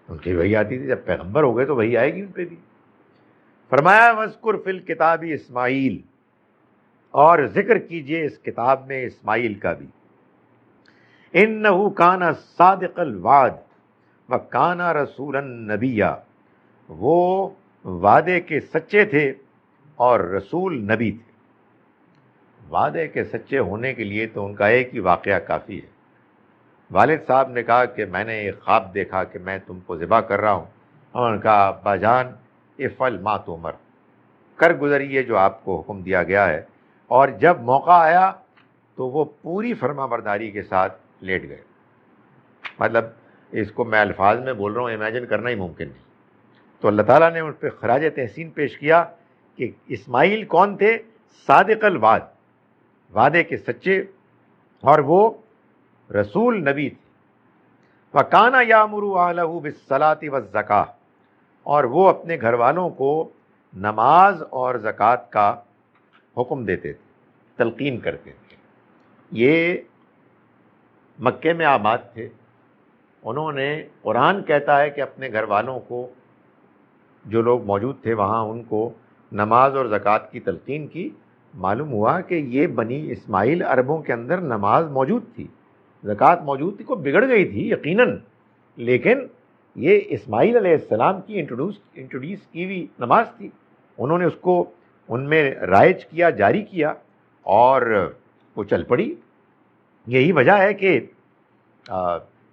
ان کی وہی آتی تھی، جب پیغمبر ہو گئے تو وہی آئے گی ان پہ بھی. فرمایا وَاذْكُرْ فِي الْكِتَابِ اسماعیل، اور ذکر کیجئے اس کتاب میں اسماعیل کا بھی. إِنَّهُ كَانَ صَادِقَ الْوَعْدِ وَكَانَ رَسُولًا نَبِيًّا، وہ وعدے کے سچے تھے اور رسول نبی تھے. وعدے کے سچے ہونے کے لیے تو ان کا ایک ہی واقعہ کافی ہے. والد صاحب نے کہا کہ میں نے ایک خواب دیکھا کہ میں تم کو ذبح کر رہا ہوں. انہوں نے کہا ابا جان افعل ما تؤمر، کر گزریے جو آپ کو حکم دیا گیا ہے. اور جب موقع آیا تو وہ پوری فرما برداری کے ساتھ لیٹ گئے. مطلب اس کو میں الفاظ میں بول رہا ہوں، امیجن کرنا ہی ممکن نہیں. تو اللہ تعالیٰ نے ان پہ خراج تحسین پیش کیا کہ اسماعیل کون تھے؟ صادق الوعد، وعدے کے سچے، اور وہ رسول نبی تھے. وَكَانَ يَأْمُرُ أَهْلَهُ بِالصَّلَاةِ وَالزَّكَاةِ، اور وہ اپنے گھر والوں کو نماز اور زکوٰۃ کا حکم دیتے تھے، تلقین کرتے تھے. یہ مکے میں آباد تھے. انہوں نے، قرآن کہتا ہے کہ اپنے گھر والوں کو، جو لوگ موجود تھے وہاں، ان کو نماز اور زکوٰۃ کی تلقین کی. معلوم ہوا کہ یہ بنی اسماعیل عربوں کے اندر نماز موجود تھی، زکوٰۃ موجود تھی، کو بگڑ گئی تھی یقیناً، لیکن یہ اسماعیل علیہ السلام کی انٹروڈیوس کی ہوئی نماز تھی. انہوں نے اس کو ان میں رائج کیا، جاری کیا، اور وہ چل پڑی. یہی وجہ ہے کہ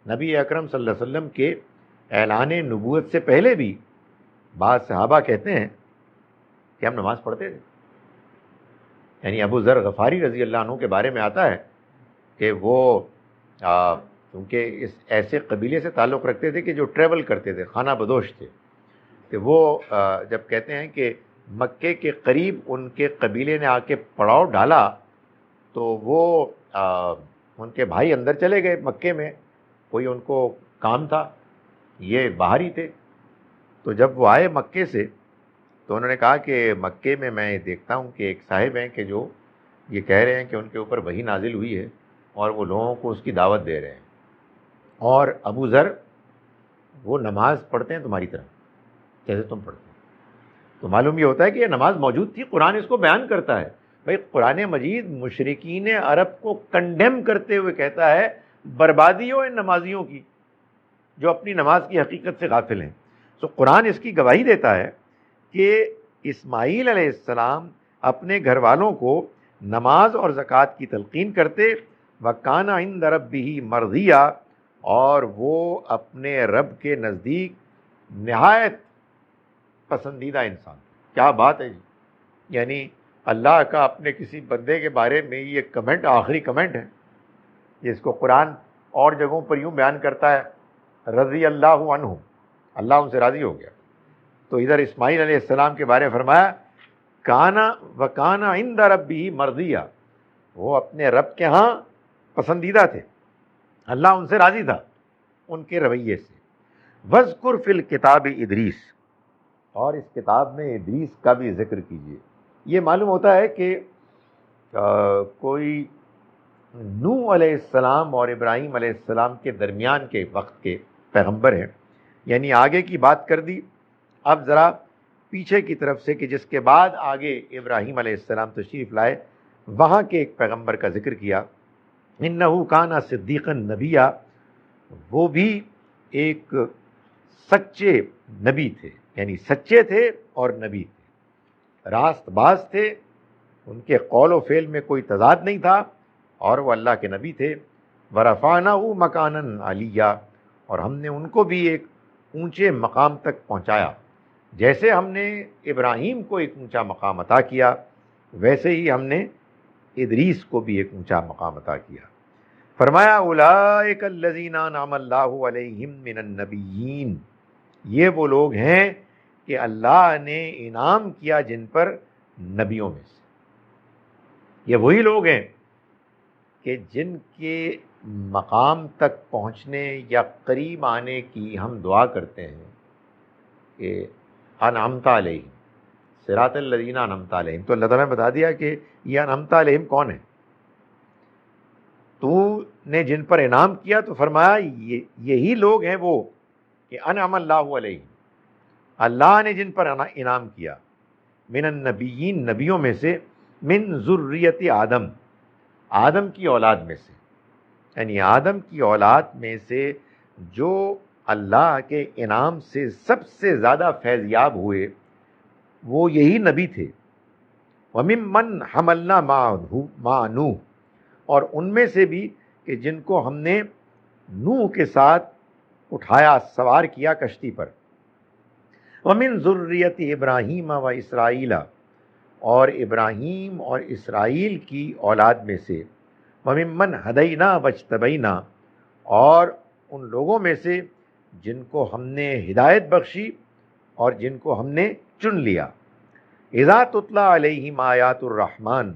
نبی اکرم صلی اللہ علیہ وسلم کے اعلان نبوت سے پہلے بھی بعض صحابہ کہتے ہیں کہ ہم نماز پڑھتے تھے. یعنی ابو ذر غفاری رضی اللہ عنہ کے بارے میں آتا ہے کہ وہ کیونکہ اس ایسے قبیلے سے تعلق رکھتے تھے کہ جو ٹریول کرتے تھے، خانہ بدوش تھے، کہ وہ جب کہتے ہیں کہ مکے کے قریب ان کے قبیلے نے آ کے پڑاؤ ڈالا تو وہ ان کے بھائی اندر چلے گئے مکے میں، کوئی ان کو کام تھا، یہ باہر ہی تھے. تو جب وہ آئے مکے سے تو انہوں نے کہا کہ مکے میں میں دیکھتا ہوں کہ ایک صاحب ہیں کہ جو یہ کہہ رہے ہیں کہ ان کے اوپر وحی نازل ہوئی ہے اور وہ لوگوں کو اس کی دعوت دے رہے ہیں، اور ابو ذر وہ نماز پڑھتے ہیں تمہاری طرح جیسے تم پڑھتے ہیں. تو معلوم یہ ہوتا ہے کہ یہ نماز موجود تھی، قرآن اس کو بیان کرتا ہے۔ بھائی قرآن مجید مشرکین عرب کو کنڈیم کرتے ہوئے کہتا ہے بربادی ہو ان نمازیوں کی جو اپنی نماز کی حقیقت سے غافل ہیں۔ تو قرآن اس کی گواہی دیتا ہے کہ اسماعیل علیہ السلام اپنے گھر والوں کو نماز اور زکوٰۃ کی تلقین کرتے، وَكَانَ عِندَ رَبِّهِ مَرْضِيًّا، اور وہ اپنے رب کے نزدیک نہایت پسندیدہ انسان۔ کیا بات ہے جی! یعنی اللہ کا اپنے کسی بندے کے بارے میں یہ کمنٹ آخری کمنٹ ہے جس کو قرآن اور جگہوں پر یوں بیان کرتا ہے رضی اللہ عنہ، اللہ ان سے راضی ہو گیا۔ تو ادھر اسماعیل علیہ السلام کے بارے میں فرمایا کانا وکانا عند ربہ مرضیہ، وہ اپنے رب کے ہاں پسندیدہ تھے، اللہ ان سے راضی تھا ان کے رویے سے۔ وذکر فی الکتاب ادریس، اور اس کتاب میں ادریس کا بھی ذکر کیجیے۔ یہ معلوم ہوتا ہے کہ کوئی نوح علیہ السلام اور ابراہیم علیہ السلام کے درمیان کے وقت کے پیغمبر ہیں، یعنی آگے کی بات کر دی، اب ذرا پیچھے کی طرف سے کہ جس کے بعد آگے ابراہیم علیہ السلام تشریف لائے وہاں کے ایک پیغمبر کا ذکر کیا۔ انہ کان صدیقا نبیا، وہ بھی ایک سچے نبی تھے، یعنی سچے تھے اور نبی تھے، راست باز تھے، ان کے قول و فعل میں کوئی تضاد نہیں تھا، اور وہ اللہ کے نبی تھے۔ ورفعناہ مکانا علیہ، اور ہم نے ان کو بھی ایک اونچے مقام تک پہنچایا، جیسے ہم نے ابراہیم کو ایک اونچا مقام عطا کیا ویسے ہی ہم نے ادریس کو بھی ایک اونچا مقام عطا کیا۔ فرمایا اولئک الذین انعم اللہ علیہم من النبیین، یہ وہ لوگ ہیں کہ اللہ نے انعام کیا جن پر نبیوں میں سے۔ یہ وہی لوگ ہیں کہ جن کے مقام تک پہنچنے یا قریب آنے کی ہم دعا کرتے ہیں کہ انعمت علیہم صراط الذین انعمت علیہم، تو اللہ تعالیٰ نے بتا دیا کہ یہ انعمت علیہم کون ہے، تو نے جن پر انعام کیا، تو فرمایا یہی لوگ ہیں وہ کہ انعم اللہ علیہم، اللہ نے جن پر انعام کیا، من النبیین، نبیوں میں سے، من ذریت آدم، آدم کی اولاد میں سے، یعنی آدم کی اولاد میں سے جو اللہ کے انعام سے سب سے زیادہ فیض یاب ہوئے وہ یہی نبی تھے۔ وَمِمَّنْ حَمَلْنَا مَعَ نوح، اور ان میں سے بھی کہ جن کو ہم نے نوح کے ساتھ اٹھایا، سوار کیا کشتی پر۔ وَمِن ذُرِّيَّةِ ابراہیم و اسرائیل، اور ابراہیم اور اسرائیل کی اولاد میں سے۔ وَمِمَّنْ هَدَيْنَا وَاجْتَبَيْنَا، اور ان لوگوں میں سے جن کو ہم نے ہدایت بخشی اور جن کو ہم نے چن لیا۔ اذا تتلی علیہم آیات الرحمن،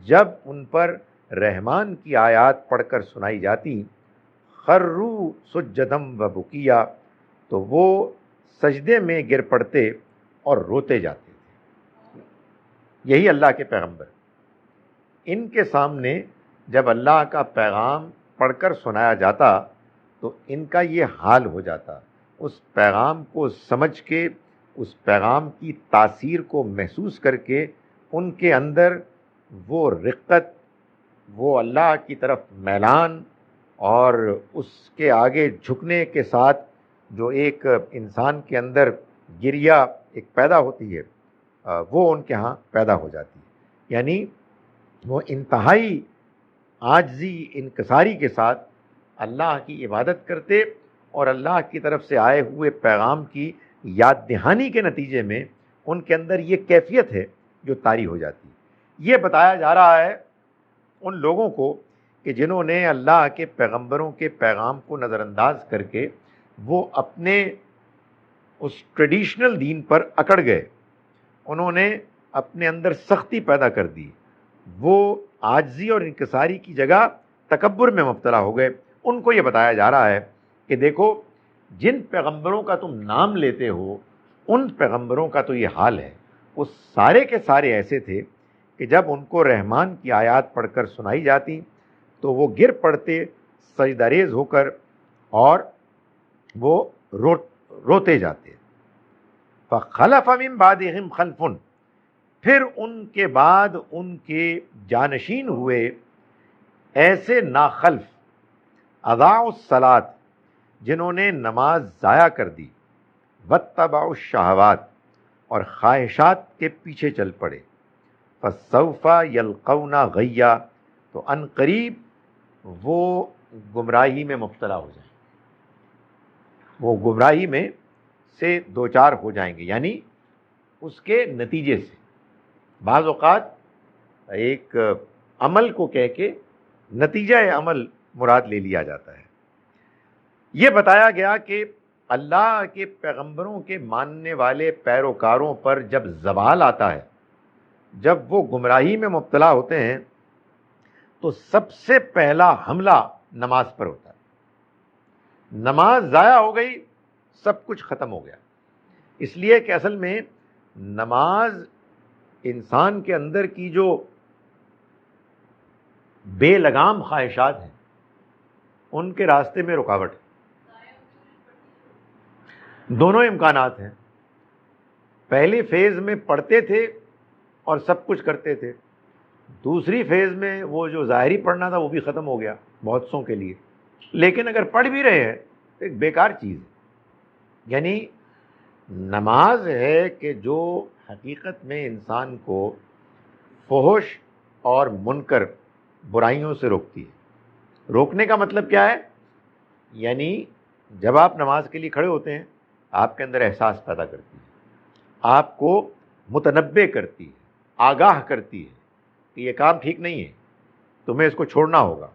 جب ان پر رحمان کی آیات پڑھ کر سنائی جاتی، خروا سجدا و بکیا، تو وہ سجدے میں گر پڑتے اور روتے جاتے تھے۔ یہی اللہ کے پیغمبر، ان کے سامنے جب اللہ کا پیغام پڑھ کر سنایا جاتا تو ان کا یہ حال ہو جاتا، اس پیغام کو سمجھ کے، اس پیغام کی تاثیر کو محسوس کر کے ان کے اندر وہ رقت، وہ اللہ کی طرف میلان اور اس کے آگے جھکنے کے ساتھ جو ایک انسان کے اندر گریہ ایک پیدا ہوتی ہے، وہ ان کے ہاں پیدا ہو جاتی ہے، یعنی وہ انتہائی عاجزی انکساری کے ساتھ اللہ کی عبادت کرتے اور اللہ کی طرف سے آئے ہوئے پیغام کی یاد دہانی کے نتیجے میں ان کے اندر یہ کیفیت ہے جو طاری ہو جاتی ہے۔ یہ بتایا جا رہا ہے ان لوگوں کو کہ جنہوں نے اللہ کے پیغمبروں کے پیغام کو نظر انداز کر کے وہ اپنے اس ٹریڈیشنل دین پر اکڑ گئے، انہوں نے اپنے اندر سختی پیدا کر دی، وہ عاجزی اور انکساری کی جگہ تکبر میں مبتلا ہو گئے۔ ان کو یہ بتایا جا رہا ہے کہ دیکھو جن پیغمبروں کا تم نام لیتے ہو ان پیغمبروں کا تو یہ حال ہے، وہ سارے کے سارے ایسے تھے کہ جب ان کو رحمان کی آیات پڑھ کر سنائی جاتی تو وہ گر پڑتے سجدہ ریز ہو کر اور وہ روتے جاتے۔ فخلف من بعدہم خلف، پھر ان کے بعد ان کے جانشین ہوئے ایسے ناخلف، اضاعوا الصلاۃ، جنہوں نے نماز ضائع کر دی، واتبعوا الشہوات، اور خواہشات کے پیچھے چل پڑے، فسوف یلقون غیا، تو ان قریب وہ گمراہی میں مبتلا ہو جائیں، وہ گمراہی میں سے دوچار ہو جائیں گے، یعنی اس کے نتیجے سے۔ بعض اوقات ایک عمل کو کہہ کے نتیجہ عمل مراد لے لیا جاتا ہے۔ یہ بتایا گیا کہ اللہ کے پیغمبروں کے ماننے والے پیروکاروں پر جب زوال آتا ہے، جب وہ گمراہی میں مبتلا ہوتے ہیں، تو سب سے پہلا حملہ نماز پر ہوتا ہے۔ نماز ضائع ہو گئی، سب کچھ ختم ہو گیا، اس لیے کہ اصل میں نماز انسان کے اندر کی جو بے لگام خواہشات ہیں ان کے راستے میں رکاوٹ ہے۔ دونوں امکانات ہیں، پہلے فیز میں پڑھتے تھے اور سب کچھ کرتے تھے، دوسری فیز میں وہ جو ظاہری پڑھنا تھا وہ بھی ختم ہو گیا بہت سوں کے لیے، لیکن اگر پڑھ بھی رہے ہیں تو ایک بیکار چیز ہے۔ یعنی نماز ہے کہ جو حقیقت میں انسان کو فحش اور منکر برائیوں سے روکتی ہے۔ روکنے کا مطلب کیا ہے؟ یعنی جب آپ نماز کے لیے کھڑے ہوتے ہیں، آپ کے اندر احساس پیدا کرتی ہے، آپ کو متنبع کرتی ہے، آگاہ کرتی ہے کہ یہ کام ٹھیک نہیں ہے، تمہیں اس کو چھوڑنا ہوگا۔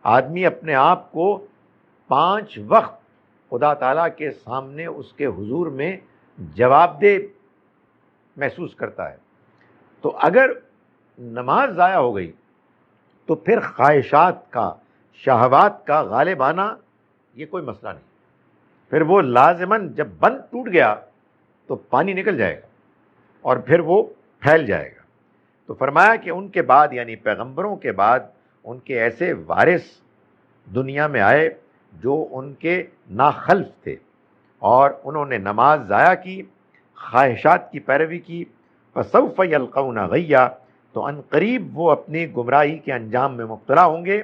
آدمی اپنے آپ کو 5 وقت خدا تعالیٰ کے سامنے اس کے حضور میں جواب دہ محسوس کرتا ہے۔ تو اگر نماز ضائع ہو گئی تو پھر خواہشات کا، شہوات کا غالب آنا یہ کوئی مسئلہ نہیں، پھر وہ لازماً جب بند ٹوٹ گیا تو پانی نکل جائے گا اور پھر وہ پھیل جائے گا۔ تو فرمایا کہ ان کے بعد، یعنی پیغمبروں کے بعد، ان کے ایسے وارث دنیا میں آئے جو ان کے ناخلف تھے اور انہوں نے نماز ضائع کی، خواہشات کی پیروی کی، فسوف یلقون غیا، تو ان قریب وہ اپنی گمراہی کے انجام میں مبتلا ہوں گے۔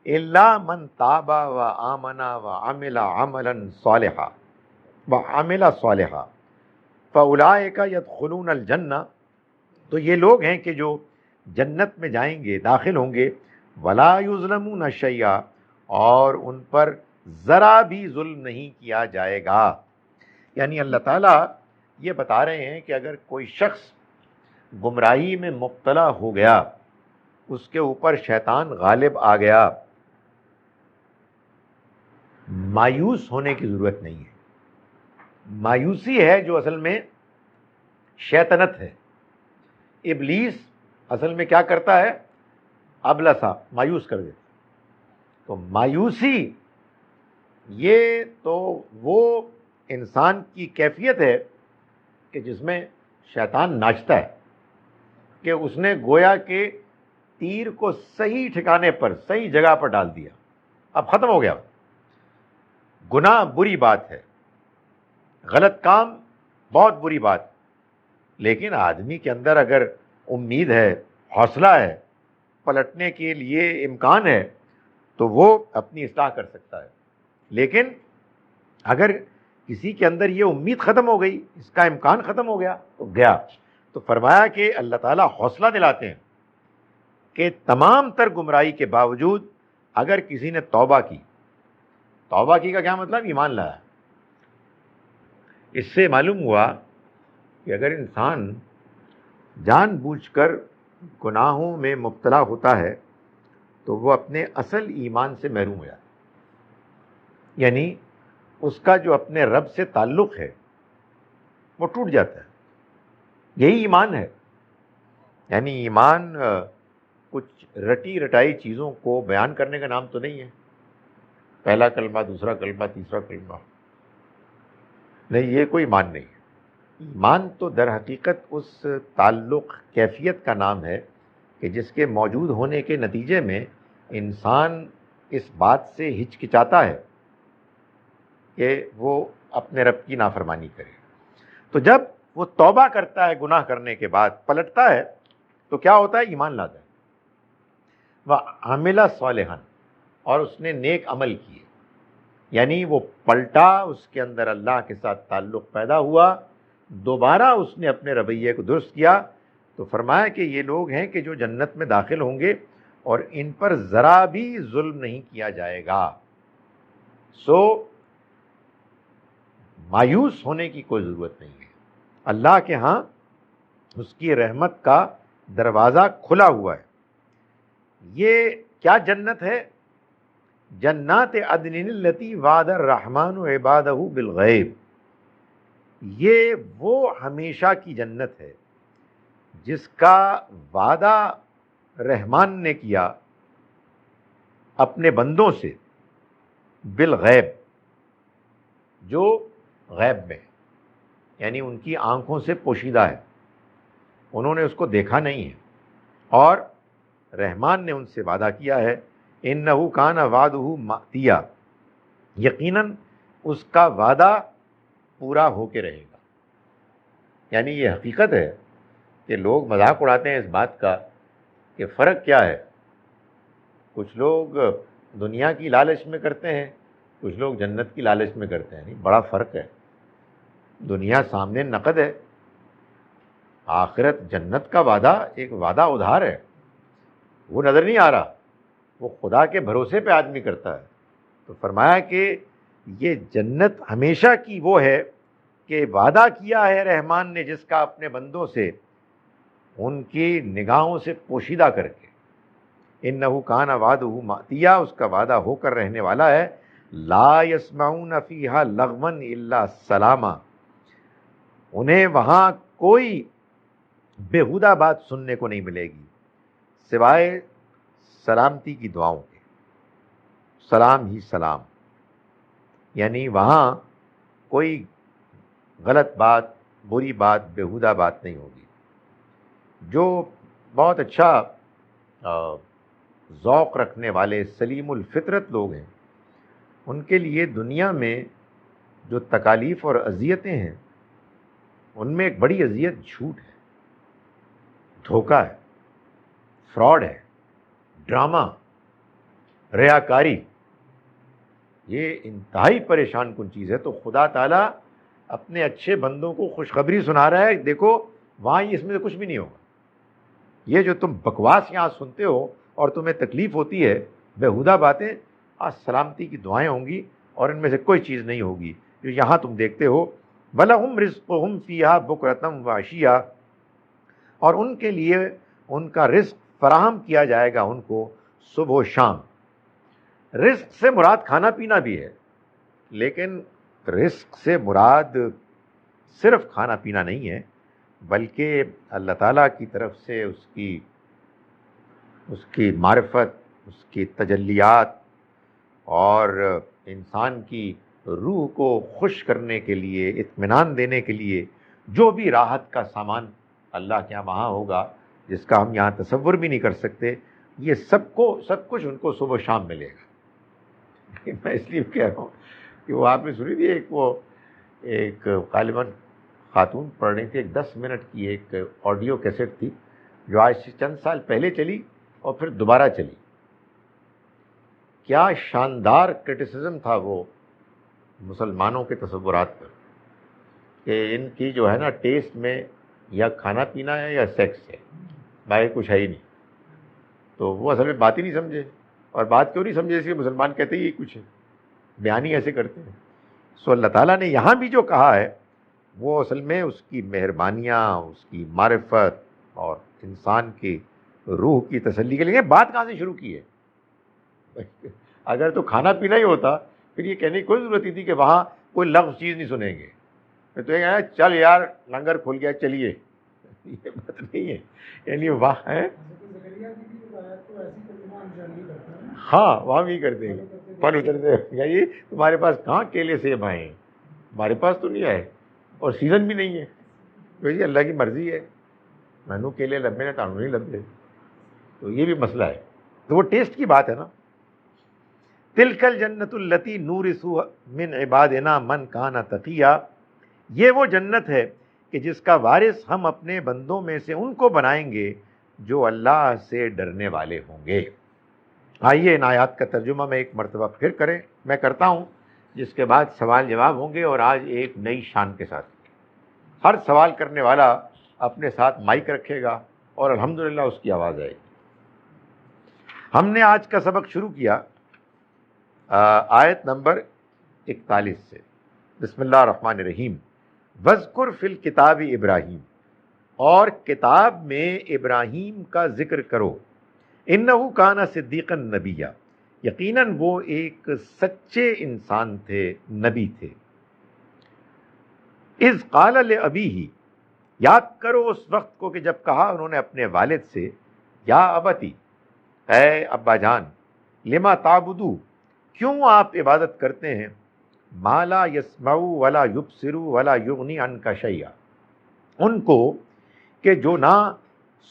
الا من تاب وآمن وعمل عملا صالحا فاولئک يدخلون الجنہ، تو یہ لوگ ہیں کہ جو جنت میں جائیں گے، داخل ہوں گے، ولا یظلمون شیئا، اور ان پر ذرا بھی ظلم نہیں کیا جائے گا۔ یعنی اللہ تعالیٰ یہ بتا رہے ہیں کہ اگر کوئی شخص گمراہی میں مبتلا ہو گیا، اس کے اوپر شیطان غالب آ گیا، مایوس ہونے کی ضرورت نہیں ہے۔ مایوسی ہے جو اصل میں شیطنت ہے۔ ابلیس اصل میں کیا کرتا ہے؟ ابلسا، مایوس کر دیتا۔ تو مایوسی یہ تو وہ انسان کی کیفیت ہے کہ جس میں شیطان ناچتا ہے، کہ اس نے گویا کہ تیر کو صحیح ٹھکانے پر، صحیح جگہ پر ڈال دیا، اب ختم ہو گیا۔ گناہ بری بات ہے، غلط کام بہت بری بات، لیکن آدمی کے اندر اگر امید ہے، حوصلہ ہے، پلٹنے کے لیے امکان ہے، تو وہ اپنی اصلاح کر سکتا ہے۔ لیکن اگر کسی کے اندر یہ امید ختم ہو گئی، اس کا امکان ختم ہو گیا، تو گیا۔ تو فرمایا کہ اللہ تعالیٰ حوصلہ دلاتے ہیں کہ تمام تر گمراہی کے باوجود اگر کسی نے توبہ کی، توبہ کی کا کیا مطلب؟ ایمان لایا۔ اس سے معلوم ہوا کہ اگر انسان جان بوجھ کر گناہوں میں مبتلا ہوتا ہے تو وہ اپنے اصل ایمان سے محروم ہو جاتا ہے، یعنی اس کا جو اپنے رب سے تعلق ہے وہ ٹوٹ جاتا ہے۔ یہی ایمان ہے۔ یعنی ایمان کچھ رٹی رٹائی چیزوں کو بیان کرنے کا نام تو نہیں ہے، پہلا کلمہ، دوسرا کلمہ، تیسرا کلمہ، نہیں، یہ کوئی ایمان نہیں ہے۔ ایمان تو در حقیقت اس تعلق، کیفیت کا نام ہے کہ جس کے موجود ہونے کے نتیجے میں انسان اس بات سے ہچکچاتا ہے کہ وہ اپنے رب کی نافرمانی کرے۔ تو جب وہ توبہ کرتا ہے گناہ کرنے کے بعد، پلٹتا ہے، تو کیا ہوتا ہے؟ ایمان لاتا ہے. وَعَمِلَ صَالِحًا، اور اس نے نیک عمل کیے، یعنی وہ پلٹا، اس کے اندر اللہ کے ساتھ تعلق پیدا ہوا، دوبارہ اس نے اپنے رویے کو درست کیا. تو فرمایا کہ یہ لوگ ہیں کہ جو جنت میں داخل ہوں گے اور ان پر ذرا بھی ظلم نہیں کیا جائے گا. سو مایوس ہونے کی کوئی ضرورت نہیں ہے. اللہ کے ہاں اس کی رحمت کا دروازہ کھلا ہوا ہے. یہ کیا جنت ہے؟ جنات عدن التی وعد الرحمن عبادہ بالغیب. یہ وہ ہمیشہ کی جنت ہے جس کا وعدہ رحمان نے کیا اپنے بندوں سے، بالغیب، جو غیب میں، یعنی ان کی آنکھوں سے پوشیدہ ہے، انہوں نے اس کو دیکھا نہیں ہے، اور رحمان نے ان سے وعدہ کیا ہے. انہ کان وعدہ مأتیا، یقیناً اس کا وعدہ پورا ہو کے رہے گا. یعنی یہ حقیقت ہے کہ لوگ مذاق اڑاتے ہیں اس بات کا کہ فرق کیا ہے. کچھ لوگ دنیا کی لالچ میں کرتے ہیں، کچھ لوگ جنت کی لالچ میں کرتے ہیں. نہیں، بڑا فرق ہے. دنیا سامنے نقد ہے، آخرت جنت کا وعدہ ایک وعدہ ادھار ہے، وہ نظر نہیں آ رہا، وہ خدا کے بھروسے پہ آدمی کرتا ہے. تو فرمایا کہ یہ جنت ہمیشہ کی وہ ہے کہ وعدہ کیا ہے رحمان نے جس کا اپنے بندوں سے، ان کی نگاہوں سے پوشیدہ کر کے. انہ کان وعدہ مأتیا، اس کا وعدہ ہو کر رہنے والا ہے. لا یسمعون فیہا لغوا الا سلاما، انہیں وہاں کوئی بیہودہ بات سننے کو نہیں ملے گی سوائے سلامتی کی دعاؤں کے. سلام ہی سلام، یعنی وہاں کوئی غلط بات، بری بات، بیہودہ بات نہیں ہوگی. جو بہت اچھا ذوق رکھنے والے سلیم الفطرت لوگ ہیں، ان کے لیے دنیا میں جو تکالیف اور اذیتیں ہیں، ان میں ایک بڑی اذیت جھوٹ ہے، دھوکہ ہے، فراڈ ہے، ڈرامہ، ریاکاری. یہ انتہائی پریشان کن چیز ہے. تو خدا تعالیٰ اپنے اچھے بندوں کو خوشخبری سنا رہا ہے، دیکھو وہاں اس میں سے کچھ بھی نہیں ہوگا. یہ جو تم بکواس یہاں سنتے ہو اور تمہیں تکلیف ہوتی ہے، بیہودہ باتیں، آج سلامتی کی دعائیں ہوں گی، اور ان میں سے کوئی چیز نہیں ہوگی جو یہاں تم دیکھتے ہو. وَلَهُمْ رِزْقُهُمْ فِيهَا بُكْرَةً وَعَشِيًّا، اور ان کے لیے ان کا رزق فراہم کیا جائے گا ان کو صبح و شام. رزق سے مراد کھانا پینا بھی ہے، لیکن رزق سے مراد صرف کھانا پینا نہیں ہے، بلکہ اللہ تعالیٰ کی طرف سے اس کی معرفت، اس کی تجلیات، اور انسان کی روح کو خوش کرنے کے لیے، اطمینان دینے کے لیے جو بھی راحت کا سامان اللہ کے یہاں وہاں ہوگا جس کا ہم یہاں تصور بھی نہیں کر سکتے، یہ سب کچھ ان کو صبح و شام ملے گا. میں اس لیے کہہ رہا ہوں کہ وہ آپ نے سنی تھی ایک غالباً خاتون پڑھ رہی تھی، ایک 10 منٹ کی ایک آڈیو کیسٹ تھی جو آج سے چند سال پہلے چلی اور پھر دوبارہ چلی. کیا شاندار کرٹیسزم تھا وہ مسلمانوں کے تصورات پر، کہ ان کی جو ہے نا ٹیسٹ میں یا کھانا پینا ہے یا سیکس ہے، باقی کچھ ہے ہی نہیں. تو وہ اصل میں بات ہی نہیں سمجھے. اور بات کیوں نہیں سمجھے؟ اس لیے مسلمان کہتے ہی کچھ ہے، بیان ہی ایسے کرتے ہیں. سو اللہ تعالیٰ نے یہاں بھی جو کہا ہے وہ اصل میں اس کی مہربانیاں، اس کی معرفت اور انسان کی روح کی تسلی کے لیے. بات کہاں سے شروع کی ہے؟ اگر تو کھانا پینا ہی ہوتا پھر یہ کہنے کی کوئی ضرورت نہیں تھی کہ وہاں کوئی لفظ چیز نہیں سنیں گے. پھر تو یہ کہنا چل یار لنگر کھل گیا چلیے، یہ بات نہیں ہے. یعنی واہ ہے، ہاں وہاں بھی کرتے ہیں، پھل اترتے ہیں. یہ تمہارے پاس کہاں کیلے سیب آئے ہیں؟ ہمارے پاس تو نہیں آئے اور سیزن بھی نہیں ہے. ویسے اللہ کی مرضی ہے، مینو کیلے لبے نہ تانو نہیں لبے. تو یہ بھی مسئلہ ہے. تو وہ ٹیسٹ کی بات ہے نا. تلک الجنت التی نورث من عبادنا من کان تقیا، یہ وہ جنت ہے کہ جس کا وارث ہم اپنے بندوں میں سے ان کو بنائیں گے جو اللہ سے ڈرنے والے ہوں گے۔ آئیے ان آیات کا ترجمہ میں ایک مرتبہ پھر میں کرتا ہوں، جس کے بعد سوال جواب ہوں گے، اور آج ایک نئی شان کے ساتھ ہر سوال کرنے والا اپنے ساتھ مائک رکھے گا اور الحمدللہ اس کی آواز آئے گی۔ ہم نے آج کا سبق شروع کیا آیت نمبر 41 سے۔ بسم اللہ الرحمن الرحیم۔ وَاذْكُرْ فِي الْكِتَابِ ابراہیم، اور کتاب میں ابراہیم کا ذکر کرو۔ انہو کان صدیقا نبیّا، یقیناً وہ ایک سچے انسان تھے، نبی تھے۔ اذ قال لأبیہ، یاد کرو اس وقت کو کہ جب کہا انہوں نے اپنے والد سے، یا ابتی، اے ابا جان، لما تعبدو، کیوں آپ عبادت کرتے ہیں، ما لا یسمع ولا یبصر ولا یغنی عنک شیئا، ان کو کہ جو نہ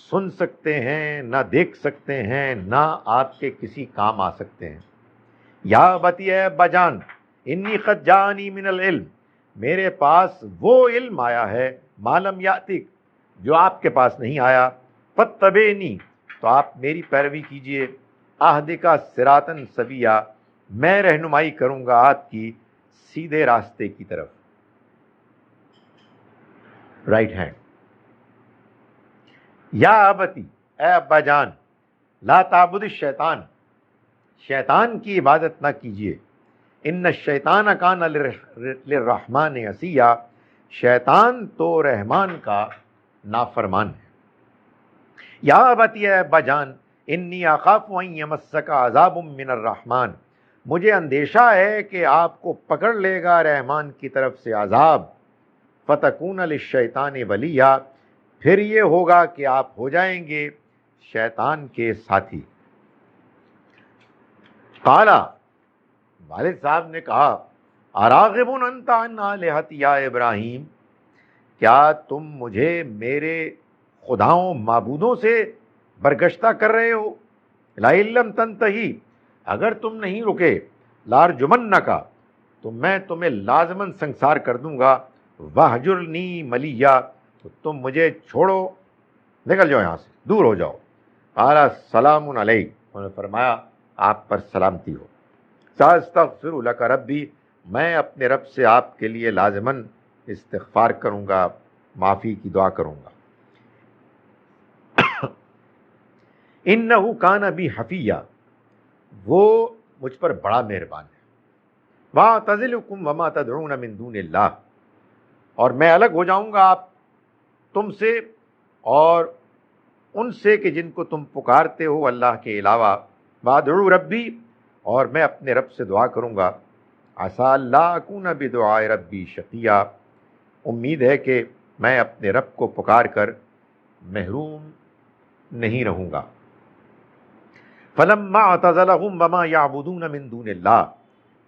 سن سکتے ہیں، نہ دیکھ سکتے ہیں، نہ آپ کے کسی کام آ سکتے ہیں۔ یا ابتی، اے ابا جان، انی قد جانی من العلم، میرے پاس وہ علم آیا ہے، ما لم یاتک، جو آپ کے پاس نہیں آیا، فاتبعنی، تو آپ میری پیروی کیجئے، اہدک صراطا سویا، میں رہنمائی کروں گا آپ کی سیدھے راستے کی طرف، رائٹ ہینڈ۔ یا ابتی، اے ابا جان، لا تعبد الشیطان، شیطان کی عبادت نہ کیجیے، ان الشیطان کان للرحمن عصیا، شیطان تو رحمان کا نافرمان ہے۔ یا ابتی، اے ابا جان، انی اخاف ان یمسک عذاب من الرحمن، مجھے اندیشہ ہے کہ آپ کو پکڑ لے گا رحمان کی طرف سے عذاب، فتکون للشیطان ولیا، پھر یہ ہوگا کہ آپ ہو جائیں گے شیطان کے ساتھی۔ قالا، والد صاحب نے کہا، اراغب انت عن آلہتی یا ابراہیم، کیا تم مجھے میرے خداؤں معبودوں سے برگشتہ کر رہے ہو، لئن لم تنتہی، اگر تم نہیں رکے، لارجمنک، تو میں تمہیں لازماً سنسار کر دوں گا، وہجرنی ملیہ، تو تم مجھے چھوڑو، نکل جاؤ یہاں سے، دور ہو جاؤ۔ قال سلام علیک، انہوں نے فرمایا آپ پر سلامتی ہو۔ ساستغفر لک ربی، میں اپنے رب سے آپ کے لیے لازماً استغفار کروں گا، معافی کی دعا کروں گا۔ انہ کان بی حفیہ، وہ مجھ پر بڑا مہربان ہے۔ واعتزلکم وما تدعون من دون اللہ، اور میں الگ ہو جاؤں گا آپ تم سے اور ان سے کہ جن کو تم پکارتے ہو اللہ کے علاوہ، وادعو ربی، اور میں اپنے رب سے دعا کروں گا، عسى اللہ اکون بدعاء ربی شقیا، امید ہے کہ میں اپنے رب کو پکار کر محروم نہیں رہوں گا۔ فلما اعتزلهم وما يعبدون من دون اللہ،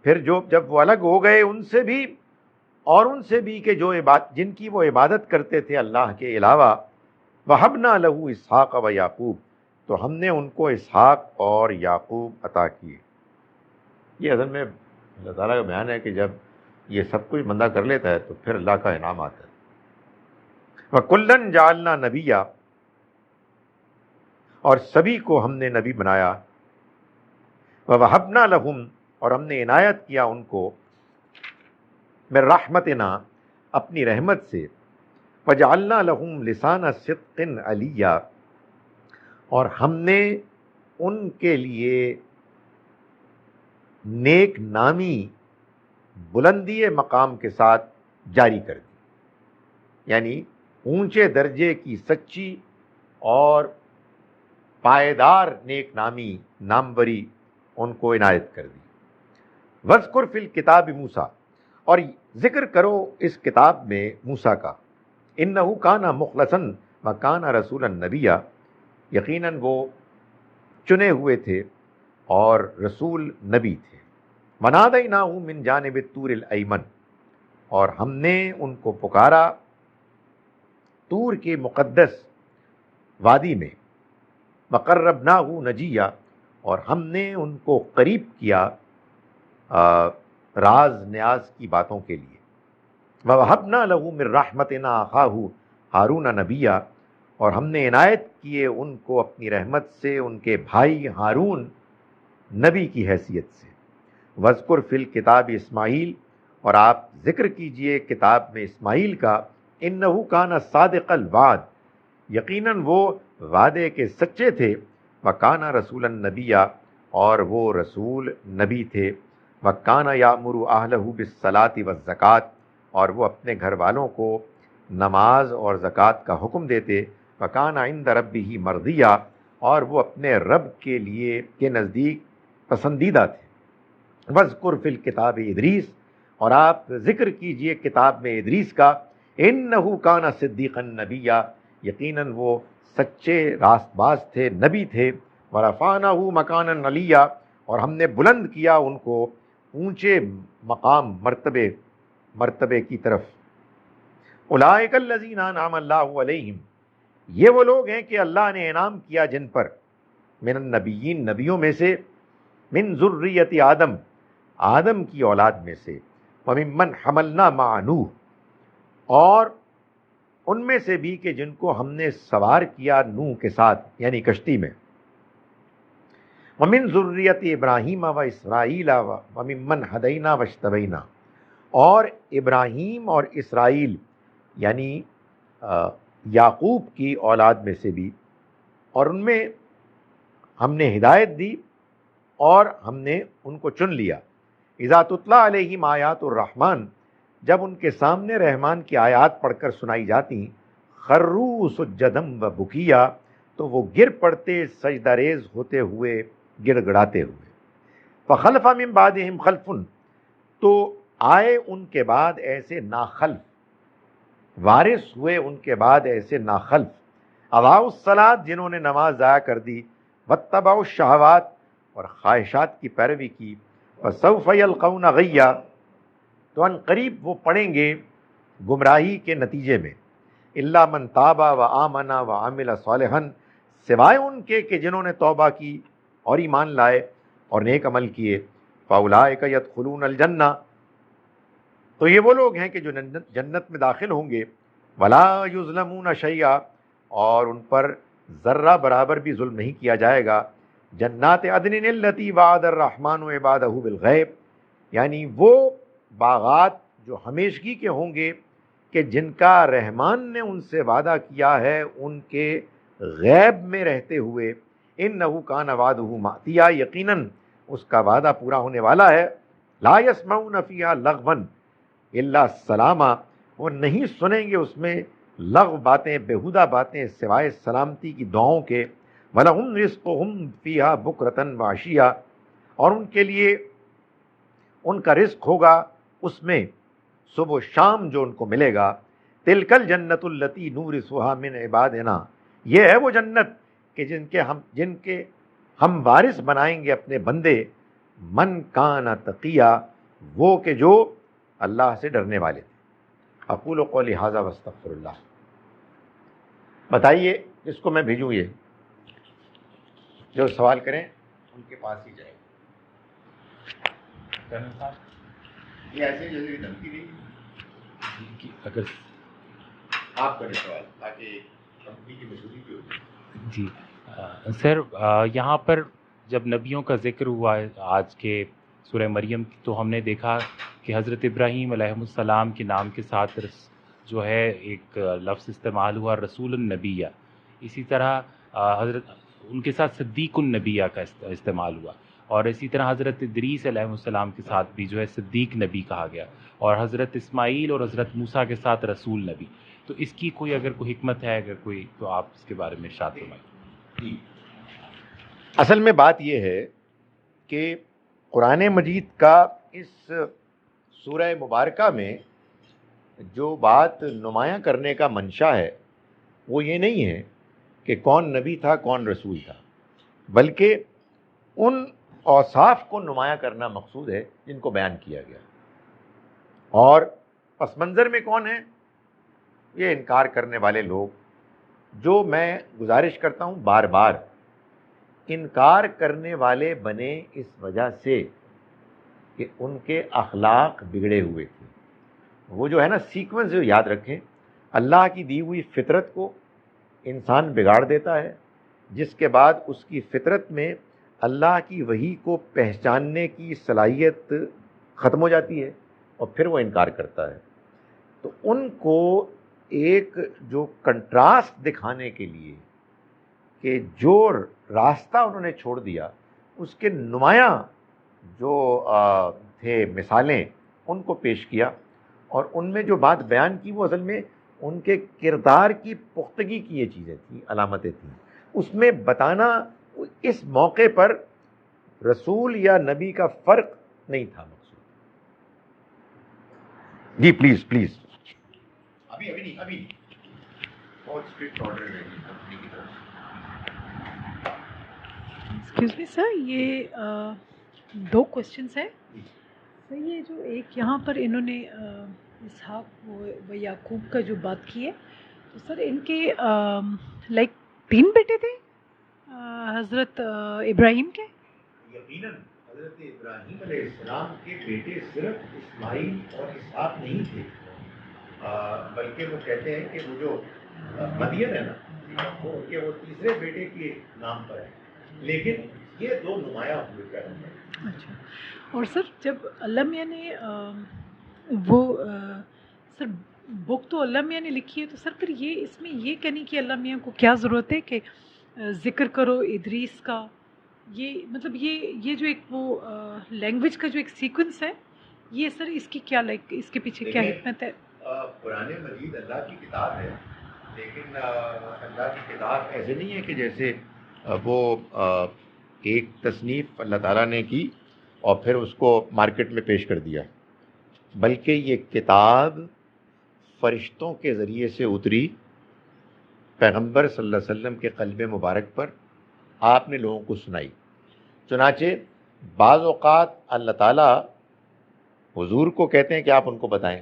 پھر جب وہ الگ ہو گئے ان سے بھی اور ان سے بھی کہ جن کی وہ عبادت کرتے تھے اللہ کے علاوہ، وَهَبْنَا لَهُ اسحاق و یعقوب، تو ہم نے ان کو اسحاق اور یعقوب عطا کیے۔ یہ اصل میں اللہ تعالیٰ کا بیان ہے کہ جب یہ سب کچھ بندہ کر لیتا ہے تو پھر اللہ کا انعام آتا ہے۔ وَكُلًّا جَعَلْنَا نَبِيًّا، اور سبھی کو ہم نے نبی بنایا، وَوَهَبْنَا لَهُمْ، اور ہم نے عنایت کیا ان کو، من رحمتنا، اپنی رحمت سے، وجعلنا لهم لسان صدق علیا، اور ہم نے ان کے لیے نیک نامی بلندی مقام کے ساتھ جاری کر دی، یعنی اونچے درجے کی سچی اور پائیدار نیک نامی ناموری ان کو عنایت کر دی۔ وَاذْكُرْ فِي الْكِتَابِ موسیٰ، اور ذکر کرو اس کتاب میں موسیٰ کا، انہو کانا مخلصاً وکانا رسولا نبیا، یقیناً وہ چنے ہوئے تھے اور رسول نبی تھے۔ ونادیناہ من جانب الطور الایمن، اور ہم نے ان کو پکارا طور کے مقدس وادی میں، وقربناہ نجیا، اور ہم نے ان کو قریب کیا راز نیاز کی باتوں کے لیے۔ وَوَهَبْنَا لَهُ مِن رَحْمَتِنَا أَخَاهُ هَارُونَ نَبِيًّا، اور ہم نے عنایت کیے ان کو اپنی رحمت سے ان کے بھائی ہارون نبی کی حیثیت سے۔ وذکر فی الکتاب اسماعیل، اور آپ ذکر کیجئے کتاب میں اسماعیل کا، انہ کان صادق الوعد، یقیناً وہ وعدے کے سچے تھے، وکان رسول النبی، اور وہ رسول نبی تھے، وکان یامر اہلہ بالصلاۃ والزکوٰۃ، اور وہ اپنے گھر والوں کو نماز اور زکوٰۃ کا حکم دیتے، وکان عند ربہ مرضیہ، اور وہ اپنے رب کے لیے کے نزدیک پسندیدہ تھے۔ وذکر فی الکتاب ادریس، اور آپ ذکر کیجئے کتاب میں ادریس کا، انہ کان صدیقا نبیا، یقیناً وہ سچے راست باز تھے، نبی تھے۔ ورفعناہ مکانا علیا، اور ہم نے بلند کیا ان کو اونچے مقام مرتبے کی طرف۔ اولئک الذین انعم اللہ علیہم، یہ وہ لوگ ہیں کہ اللہ نے انعام کیا جن پر، من النبیین نبیوں میں سے، من ذریت آدم آدم کی اولاد میں سے، وممن حملنا مع نوح، اور ان میں سے بھی کہ جن کو ہم نے سوار کیا نوح کے ساتھ یعنی کشتی میں، ومن ذریت ابراہیم و اسرائیل وممن ہدینا واجتبینا، اور ابراہیم اور اسرائیل یعنی یعقوب کی اولاد میں سے بھی، اور ان میں ہم نے ہدایت دی اور ہم نے ان کو چن لیا۔ اذا تتلیٰ علیہم آیات الرحمن، جب ان کے سامنے رحمان کی آیات پڑھ کر سنائی جاتی، خروا سجدا و بکیا، تو وہ گر پڑتے سجدہ ریز ہوتے ہوئے، گڑ گڑاتے ہوئے۔ فخلف من بعدہم خلف، تو آئے ان کے بعد ایسے ناخلف، وارث ہوئے ان کے بعد ایسے ناخلف، اضاعوا الصلاۃ، جنہوں نے نماز ضائع کر دی، واتبعوا الشہوات، اور خواہشات کی پیروی کی، فسوف یلقون غیا، تو ان قریب وہ پڑیں گے گمراہی کے نتیجے میں، الا من تاب و آمن و عمل صالحا، سوائے ان کے کہ جنہوں نے توبہ کی اور ایمان لائے اور نیک عمل کیے، فاولئک یدخلون الجنہ، تو یہ وہ لوگ ہیں کہ جو جنت میں داخل ہوں گے، ولا یظلمون شیئا، اور ان پر ذرہ برابر بھی ظلم نہیں کیا جائے گا، جنات عدن التی وعد الرحمن عبادہ بالغیب، یعنی وہ باغات جو ہمیشگی کے ہوں گے کہ جن کا رحمان نے ان سے وعدہ کیا ہے ان کے غیب میں رہتے ہوئے، انہ کان وعدہ ماتیا، یقیناً اس کا وعدہ پورا ہونے والا ہے، لا یسمعون فیہا لغوا الا السلاما، وہ نہیں سنیں گے اس میں لغو باتیں، بیہودہ باتیں سوائے سلامتی کی دعاؤں کے، وَلَهُمْ رِزْقُهُمْ فِيهَا بُكْرَةً وَعَشِيًّا، اور ان کے لیے ان کا رزق ہوگا اس میں صبح و شام جو ان کو ملے گا، تِلْكَ الْجَنَّةُ الَّتِي نُورِثُهَا مِنْ عِبَادِنَا، یہ ہے وہ جنت کہ جن کے ہم وارث بنائیں گے اپنے بندے، من کان تقیا، وہ کہ جو اللہ سے ڈرنے والے تھے۔ اقول قولی ھذا واستغفر اللہ۔ بتائیے جس کو میں بھیجوں، یہ جو سوال کریں ان کے پاس ہی جائے، یہ ایسے جیسے دھمکی نہیں، اگر آپ کریں سوال تاکہ کمپنی کی مشہوری بھی ہو جائے۔ جی سر، یہاں پر جب نبیوں کا ذکر ہوا ہے آج کے سورہ مریم کی، تو ہم نے دیکھا کہ حضرت ابراہیم علیہ السلام کے نام کے ساتھ جو ہے ایک لفظ استعمال ہوا رسول النبیہ، اسی طرح حضرت ان کے ساتھ صدیق النبیہ کا استعمال ہوا، اور اسی طرح حضرت ادریس علیہ السلام کے ساتھ بھی جو ہے صدیق نبی کہا گیا، اور حضرت اسماعیل اور حضرت موسیٰ کے ساتھ رسول نبی۔ تو اس کی کوئی اگر کوئی حکمت ہے اگر کوئی، تو آپ اس کے بارے میں ارشاد فرمائیں۔ اصل میں بات یہ ہے کہ قرآن مجید کا اس سورہ مبارکہ میں جو بات نمایاں کرنے کا منشا ہے وہ یہ نہیں ہے کہ کون نبی تھا کون رسول تھا، بلکہ ان اوصاف کو نمایاں کرنا مقصود ہے جن کو بیان کیا گیا، اور پس منظر میں کون ہے؟ یہ انکار کرنے والے لوگ، جو میں گزارش کرتا ہوں بار بار انکار کرنے والے بنے اس وجہ سے کہ ان کے اخلاق بگڑے ہوئے تھے، وہ جو ہے نا سیکوینس جو یاد رکھیں، اللہ کی دی ہوئی فطرت کو انسان بگاڑ دیتا ہے، جس کے بعد اس کی فطرت میں اللہ کی وحی کو پہچاننے کی صلاحیت ختم ہو جاتی ہے اور پھر وہ انکار کرتا ہے. تو ان کو ایک جو کنٹراسٹ دکھانے کے لیے کہ جو راستہ انہوں نے چھوڑ دیا اس کے نمایاں جو تھے مثالیں ان کو پیش کیا، اور ان میں جو بات بیان کی وہ اصل میں ان کے کردار کی پختگی کی یہ چیزیں تھیں، علامتیں تھیں. اس میں بتانا اس موقع پر رسول یا نبی کا فرق نہیں تھا مقصود. جی پلیز پلیز. ابھی نہیں بہت اسٹرکٹ آرڈر ہے کمپنی کی طرف سے. ایکسکیوز می سر، یہ 2 کوشچنس ہیں سر. یہ جو ایک یہاں پر انہوں نے اسحاق و یعقوب کا جو بات کی ہے، تو سر ان کے لائک 3 بیٹے تھے حضرت ابراہیم کے؟ یقیناً حضرت ابراہیم علیہ السلام کے بیٹے صرف اسماعیل اور اسحاق نہیں تھے، بلکہ وہ کہتے ہیں کہ وہ جو مدین ہے نا وہ ان کے وہ تیسرے بیٹے کے نام پر ہے، لیکن یہ 2 نمایاں ہوئے پیغمبر. اچھا. اور سر جب اللہ میاں نے وہ سر بک تو اللہ میاں نے لکھی ہے، تو سر پھر یہ اس میں یہ کہنے کی اللہ میاں کو کیا ضرورت ہے کہ ذکر کرو ادریس کا؟ یہ مطلب یہ جو ایک وہ لینگویج کا جو ایک سیکوینس ہے، یہ سر اس کی کیا لائک اس کے پیچھے کیا حکمت ہے؟ قرآن مجید اللہ کی کتاب ہے، لیکن اللہ کی کتاب ایسے نہیں ہے کہ جیسے وہ ایک تصنیف اللہ تعالیٰ نے کی اور پھر اس کو مارکیٹ میں پیش کر دیا، بلکہ یہ کتاب فرشتوں کے ذریعے سے اتری پیغمبر صلی اللہ علیہ وسلم کے قلب مبارک پر، آپ نے لوگوں کو سنائی. چنانچہ بعض اوقات اللہ تعالیٰ حضور کو کہتے ہیں کہ آپ ان کو بتائیں،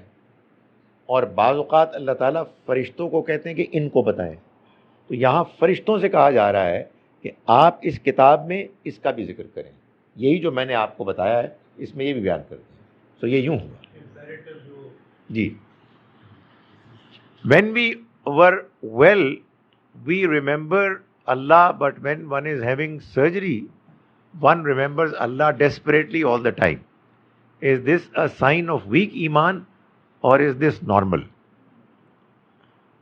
اور بعض اوقات اللہ تعالیٰ فرشتوں کو کہتے ہیں کہ ان کو بتائیں. تو یہاں فرشتوں سے کہا جا رہا ہے کہ آپ اس کتاب میں اس کا بھی ذکر کریں، یہی جو میں نے آپ کو بتایا ہے اس میں یہ بھی بیان کر دیں. تو یہ یوں ہوا جی. When we were well, we remember Allah, but when one is having surgery, one remembers Allah desperately all the time. Is this a sign of weak iman or is this normal?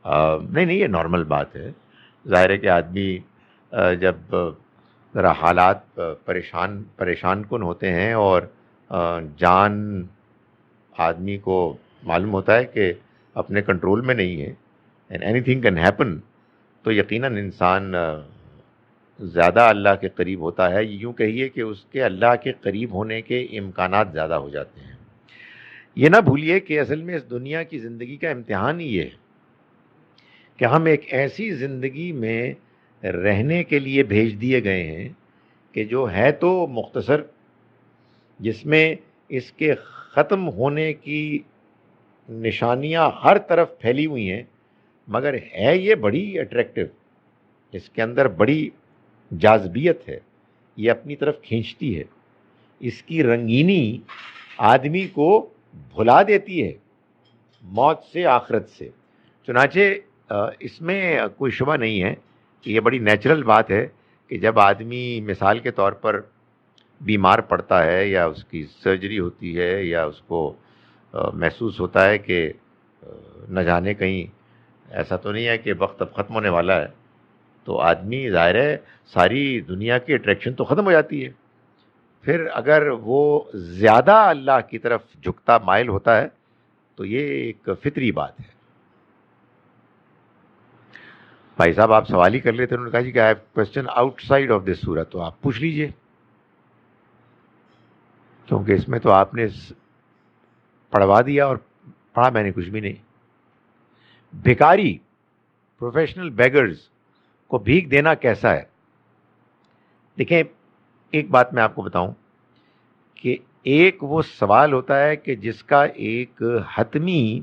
نہیں یہ normal بات ہے. ظاہر ہے کہ آدمی جب ذرا حالات پریشان کن ہوتے ہیں اور جان آدمی کو معلوم ہوتا ہے کہ اپنے کنٹرول میں نہیں ہے and any thing can happen, تو یقیناً انسان زیادہ اللہ کے قریب ہوتا ہے. یوں کہیے کہ اس کے اللہ کے قریب ہونے کے امکانات زیادہ ہو جاتے ہیں. یہ نہ بھولیے کہ اصل میں اس دنیا کی زندگی کا امتحان ہی یہ ہے کہ ہم ایک ایسی زندگی میں رہنے کے لیے بھیج دیے گئے ہیں کہ جو ہے تو مختصر، جس میں اس کے ختم ہونے کی نشانیاں ہر طرف پھیلی ہوئی ہیں، مگر ہے یہ بڑی اٹریکٹیو، اس کے اندر بڑی جاذبیت ہے، یہ اپنی طرف کھینچتی ہے. اس کی رنگینی آدمی کو بھلا دیتی ہے موت سے، آخرت سے. چنانچہ اس میں کوئی شبہ نہیں ہے کہ یہ بڑی نیچرل بات ہے کہ جب آدمی مثال کے طور پر بیمار پڑتا ہے یا اس کی سرجری ہوتی ہے یا اس کو محسوس ہوتا ہے کہ نہ جانے کہیں ایسا تو نہیں ہے کہ وقت اب ختم ہونے والا ہے، تو آدمی ظاہر ہے ساری دنیا کی اٹریکشن تو ختم ہو جاتی ہے. پھر اگر وہ زیادہ اللہ کی طرف جھکتا مائل ہوتا ہے تو یہ ایک فطری بات ہے. بھائی صاحب آپ سوال ہی کر لیتے، انہوں نے کہا جی کہ I have question out side of this سورہ، تو آپ پوچھ لیجئے، کیونکہ اس میں تو آپ نے پڑھوا دیا اور پڑھا میں نے کچھ بھی نہیں. بھکاری پروفیشنل بیگرز کو بھیک دینا کیسا ہے؟ دیکھیں ایک بات میں آپ کو بتاؤں کہ ایک وہ سوال ہوتا ہے کہ جس کا ایک حتمی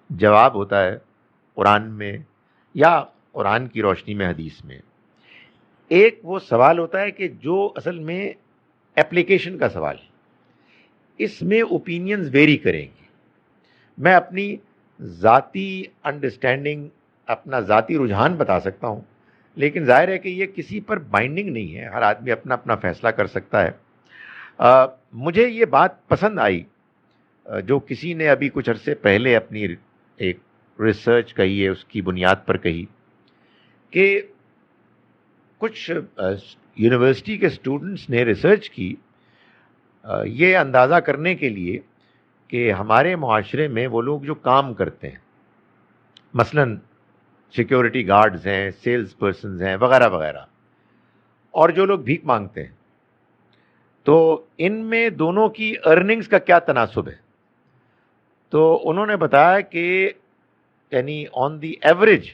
جواب ہوتا ہے قرآن میں یا قرآن کی روشنی میں حدیث میں. ایک وہ سوال ہوتا ہے کہ جو اصل میں ایپلیکیشن کا سوال ہے، اس میں اوپینینز ویری کریں گے. میں اپنی ذاتی انڈرسٹینڈنگ، اپنا ذاتی رجحان بتا سکتا ہوں، لیکن ظاہر ہے کہ یہ کسی پر بائنڈنگ نہیں ہے، ہر آدمی اپنا اپنا فیصلہ کر سکتا ہے۔ مجھے یہ بات پسند آئی جو کسی نے ابھی کچھ عرصے پہلے اپنی ایک ریسرچ کہی ہے، اس کی بنیاد پر کہی کہ کچھ یونیورسٹی کے اسٹوڈنٹس نے ریسرچ کی یہ اندازہ کرنے کے لیے کہ ہمارے معاشرے میں وہ لوگ جو کام کرتے ہیں، مثلاً سیکیورٹی گارڈز ہیں، سیلز پرسنز ہیں، وغیرہ وغیرہ، اور جو لوگ بھیک مانگتے ہیں، تو ان میں دونوں کی ارننگز کا کیا تناسب ہے۔ تو انہوں نے بتایا کہ یعنی آن دی ایوریج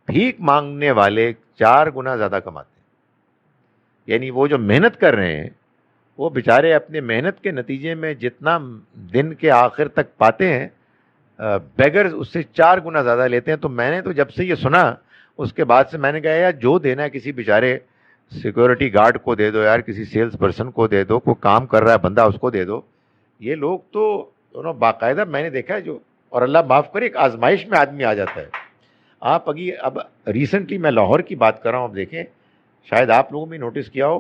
بھیک مانگنے والے 4 گنا زیادہ کماتے ہیں، یعنی وہ جو محنت کر رہے ہیں وہ بیچارے اپنے محنت کے نتیجے میں جتنا دن کے آخر تک پاتے ہیں بیگرز اس سے 4 گنا زیادہ لیتے ہیں۔ تو میں نے تو جب سے یہ سنا اس کے بعد سے میں نے کہا یار جو دینا ہے کسی بیچارے سیکورٹی گارڈ کو دے دو یار، کسی سیلز پرسن کو دے دو، کوئی کام کر رہا ہے بندہ اس کو دے دو۔ یہ لوگ تو انہوں باقاعدہ میں نے دیکھا ہے جو، اور اللہ معاف کرے ایک آزمائش میں آدمی آ جاتا ہے۔ آپ اب ریسنٹلی میں لاہور کی بات کر رہا ہوں، اب دیکھیں شاید آپ لوگوں نے نوٹس کیا ہو،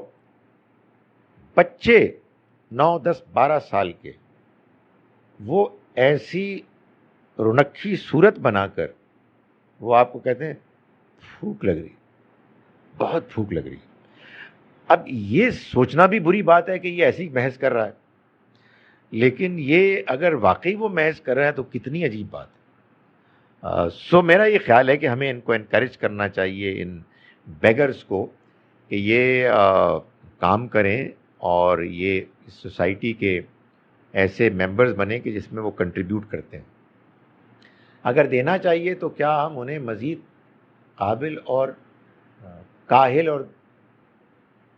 بچے 9 10 12 سال کے وہ ایسی رونقی صورت بنا کر وہ آپ کو کہتے ہیں بھوک لگ رہی، بہت بھوک لگ رہی۔ اب یہ سوچنا بھی بری بات ہے کہ یہ ایسی محض کر رہا ہے، لیکن یہ اگر واقعی وہ محض کر رہا ہے تو کتنی عجیب بات ہے۔ سو میرا یہ خیال ہے کہ ہمیں ان کو انکریج کرنا چاہیے، ان بیگرز کو، کہ یہ کام کریں اور یہ اس سوسائٹی کے ایسے ممبرز بنیں کہ جس میں وہ کنٹریبیوٹ کرتے ہیں۔ اگر دینا چاہیے تو کیا ہم انہیں مزید قابل اور کاہل اور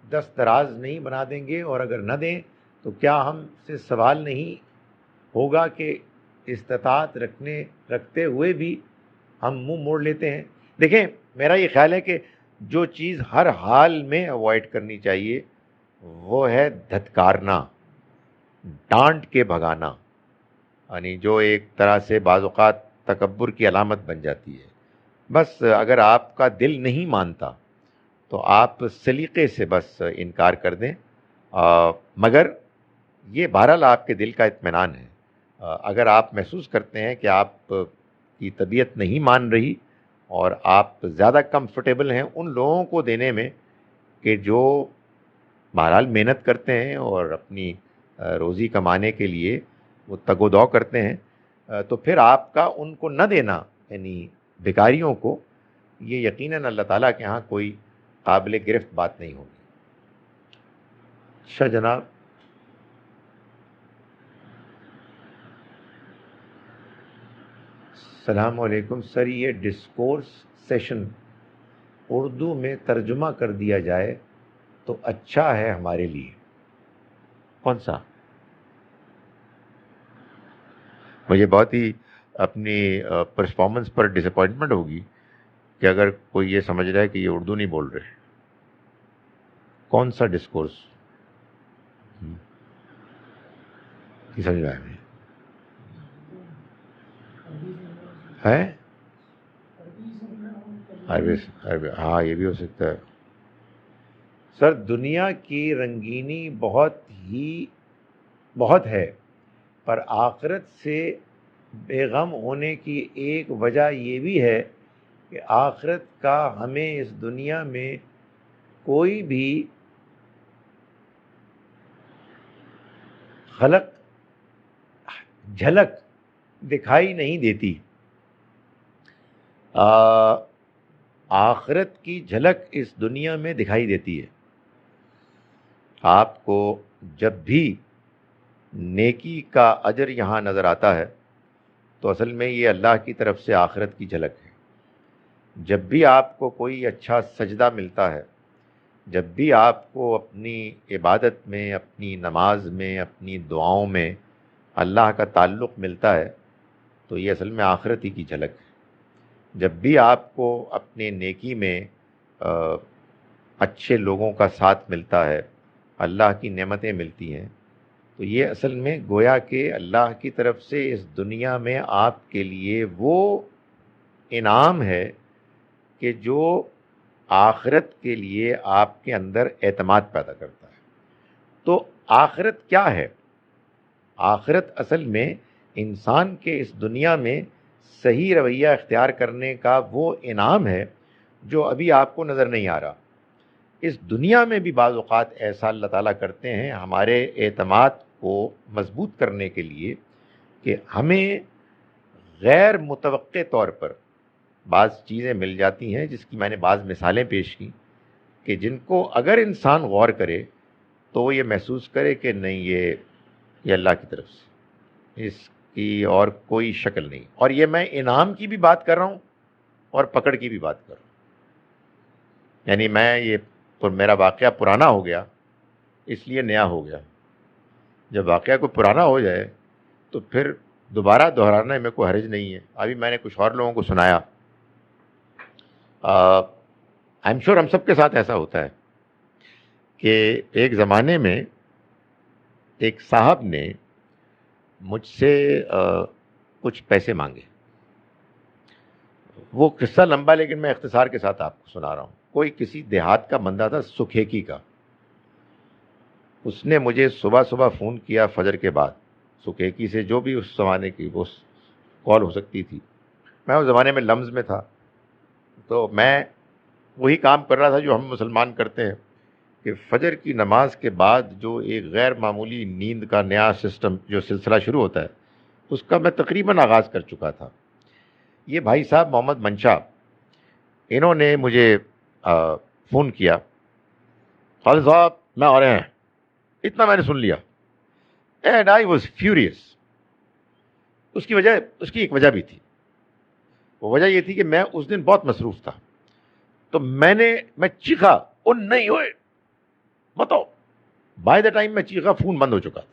دست دراز نہیں بنا دیں گے؟ اور اگر نہ دیں تو کیا ہم سے سوال نہیں ہوگا کہ استطاعت رکھتے ہوئے بھی ہم منہ موڑ لیتے ہیں؟ دیکھیں میرا یہ خیال ہے کہ جو چیز ہر حال میں اوائڈ کرنی چاہیے وہ ہے دھتکارنا، ڈانٹ کے بھگانا، یعنی جو ایک طرح سے بعض اوقات تکبر کی علامت بن جاتی ہے۔ بس اگر آپ کا دل نہیں مانتا تو آپ سلیقے سے بس انکار کر دیں، مگر یہ بہرحال آپ کے دل کا اطمینان ہے۔ اگر آپ محسوس کرتے ہیں کہ آپ کی طبیعت نہیں مان رہی اور آپ زیادہ کمفرٹیبل ہیں ان لوگوں کو دینے میں کہ جو بہرحال محنت کرتے ہیں اور اپنی روزی کمانے کے لیے وہ تگ و دو کرتے ہیں، تو پھر آپ کا ان کو نہ دینا یعنی بھکاریوں کو، یہ یقیناً اللہ تعالیٰ کے ہاں کوئی قابل گرفت بات نہیں ہوگی۔ اچھا جناب، السلام علیکم سر، یہ ڈسکورس سیشن اردو میں ترجمہ کر دیا جائے تو اچھا ہے ہمارے لیے۔ کون سا؟ مجھے بہت ہی اپنی پرفارمنس پر ڈس اپوائنٹمنٹ ہوگی کہ اگر کوئی یہ سمجھ رہا ہے کہ یہ اردو نہیں بول رہے۔ کون سا ڈسکورس نہیں سمجھ رہا ہے؟ عربی، ہاں یہ بھی ہو سکتا ہے۔ سر دنیا کی رنگینی بہت ہے، پر آخرت سے بے غم ہونے کی ایک وجہ یہ بھی ہے کہ آخرت کا ہمیں اس دنیا میں کوئی بھی جھلک دکھائی نہیں دیتی۔ آخرت کی جھلک اس دنیا میں دکھائی دیتی ہے۔ آپ کو جب بھی نیکی کا اجر یہاں نظر آتا ہے تو اصل میں یہ اللہ کی طرف سے آخرت کی جھلک ہے۔ جب بھی آپ کو کوئی اچھا سجدہ ملتا ہے، جب بھی آپ کو اپنی عبادت میں، اپنی نماز میں، اپنی دعاؤں میں اللہ کا تعلق ملتا ہے تو یہ اصل میں آخرت ہی کی جھلک ہے۔ جب بھی آپ کو اپنے نیکی میں اچھے لوگوں کا ساتھ ملتا ہے، اللہ کی نعمتیں ملتی ہیں، تو یہ اصل میں گویا کہ اللہ کی طرف سے اس دنیا میں آپ کے لیے وہ انعام ہے کہ جو آخرت کے لیے آپ کے اندر اعتماد پیدا کرتا ہے. تو آخرت کیا ہے؟ آخرت اصل میں انسان کے اس دنیا میں صحیح رویہ اختیار کرنے کا وہ انعام ہے جو ابھی آپ کو نظر نہیں آ رہا. اس دنیا میں بھی بعض اوقات ایسا اللہ تعالیٰ کرتے ہیں ہمارے اعتماد کو مضبوط کرنے کے لیے کہ ہمیں غیر متوقع طور پر بعض چیزیں مل جاتی ہیں، جس کی میں نے بعض مثالیں پیش کی کہ جن کو اگر انسان غور کرے تو وہ یہ محسوس کرے کہ نہیں، یہ اللہ کی طرف سے، اس کی اور کوئی شکل نہیں. اور یہ میں انعام کی بھی بات کر رہا ہوں اور پکڑ کی بھی بات کر رہا ہوں. یعنی میں یہ میرا واقعہ پرانا ہو گیا اس لیے نیا ہو گیا. جب واقعہ کو پرانا ہو جائے تو پھر دوبارہ دہرانے میں کوئی حرج نہیں ہے. ابھی میں نے کچھ اور لوگوں کو سنایا. آئی ایم شیور ہم سب کے ساتھ ایسا ہوتا ہے کہ ایک زمانے میں ایک صاحب نے مجھ سے کچھ پیسے مانگے. وہ قصہ لمبا لیکن میں اختصار کے ساتھ آپ کو سنا رہا ہوں. کوئی کسی دیہات کا بندہ تھا سکھیکی کا. اس نے مجھے صبح صبح فون کیا فجر کے بعد. سکھیکی سے جو بھی اس زمانے کی وہ کال ہو سکتی تھی. میں اس زمانے میں لمز میں تھا تو میں وہی کام کر رہا تھا جو ہم مسلمان کرتے ہیں کہ فجر کی نماز کے بعد جو ایک غیر معمولی نیند کا نیا سسٹم جو سلسلہ شروع ہوتا ہے اس کا میں تقریباً آغاز کر چکا تھا. یہ بھائی صاحب محمد منشا، انہوں نے مجھے فون کیا، خالد صاحب میں آ رہے ہیں. اتنا میں نے سن لیا اینڈ آئی واز فیوریس. اس کی ایک وجہ بھی تھی. وہ وجہ یہ تھی کہ میں اس دن بہت مصروف تھا. تو میں چیخا، او نہیں ہوئے بتاؤ. بائی دا ٹائم میں چیخا فون بند ہو چکا تھا.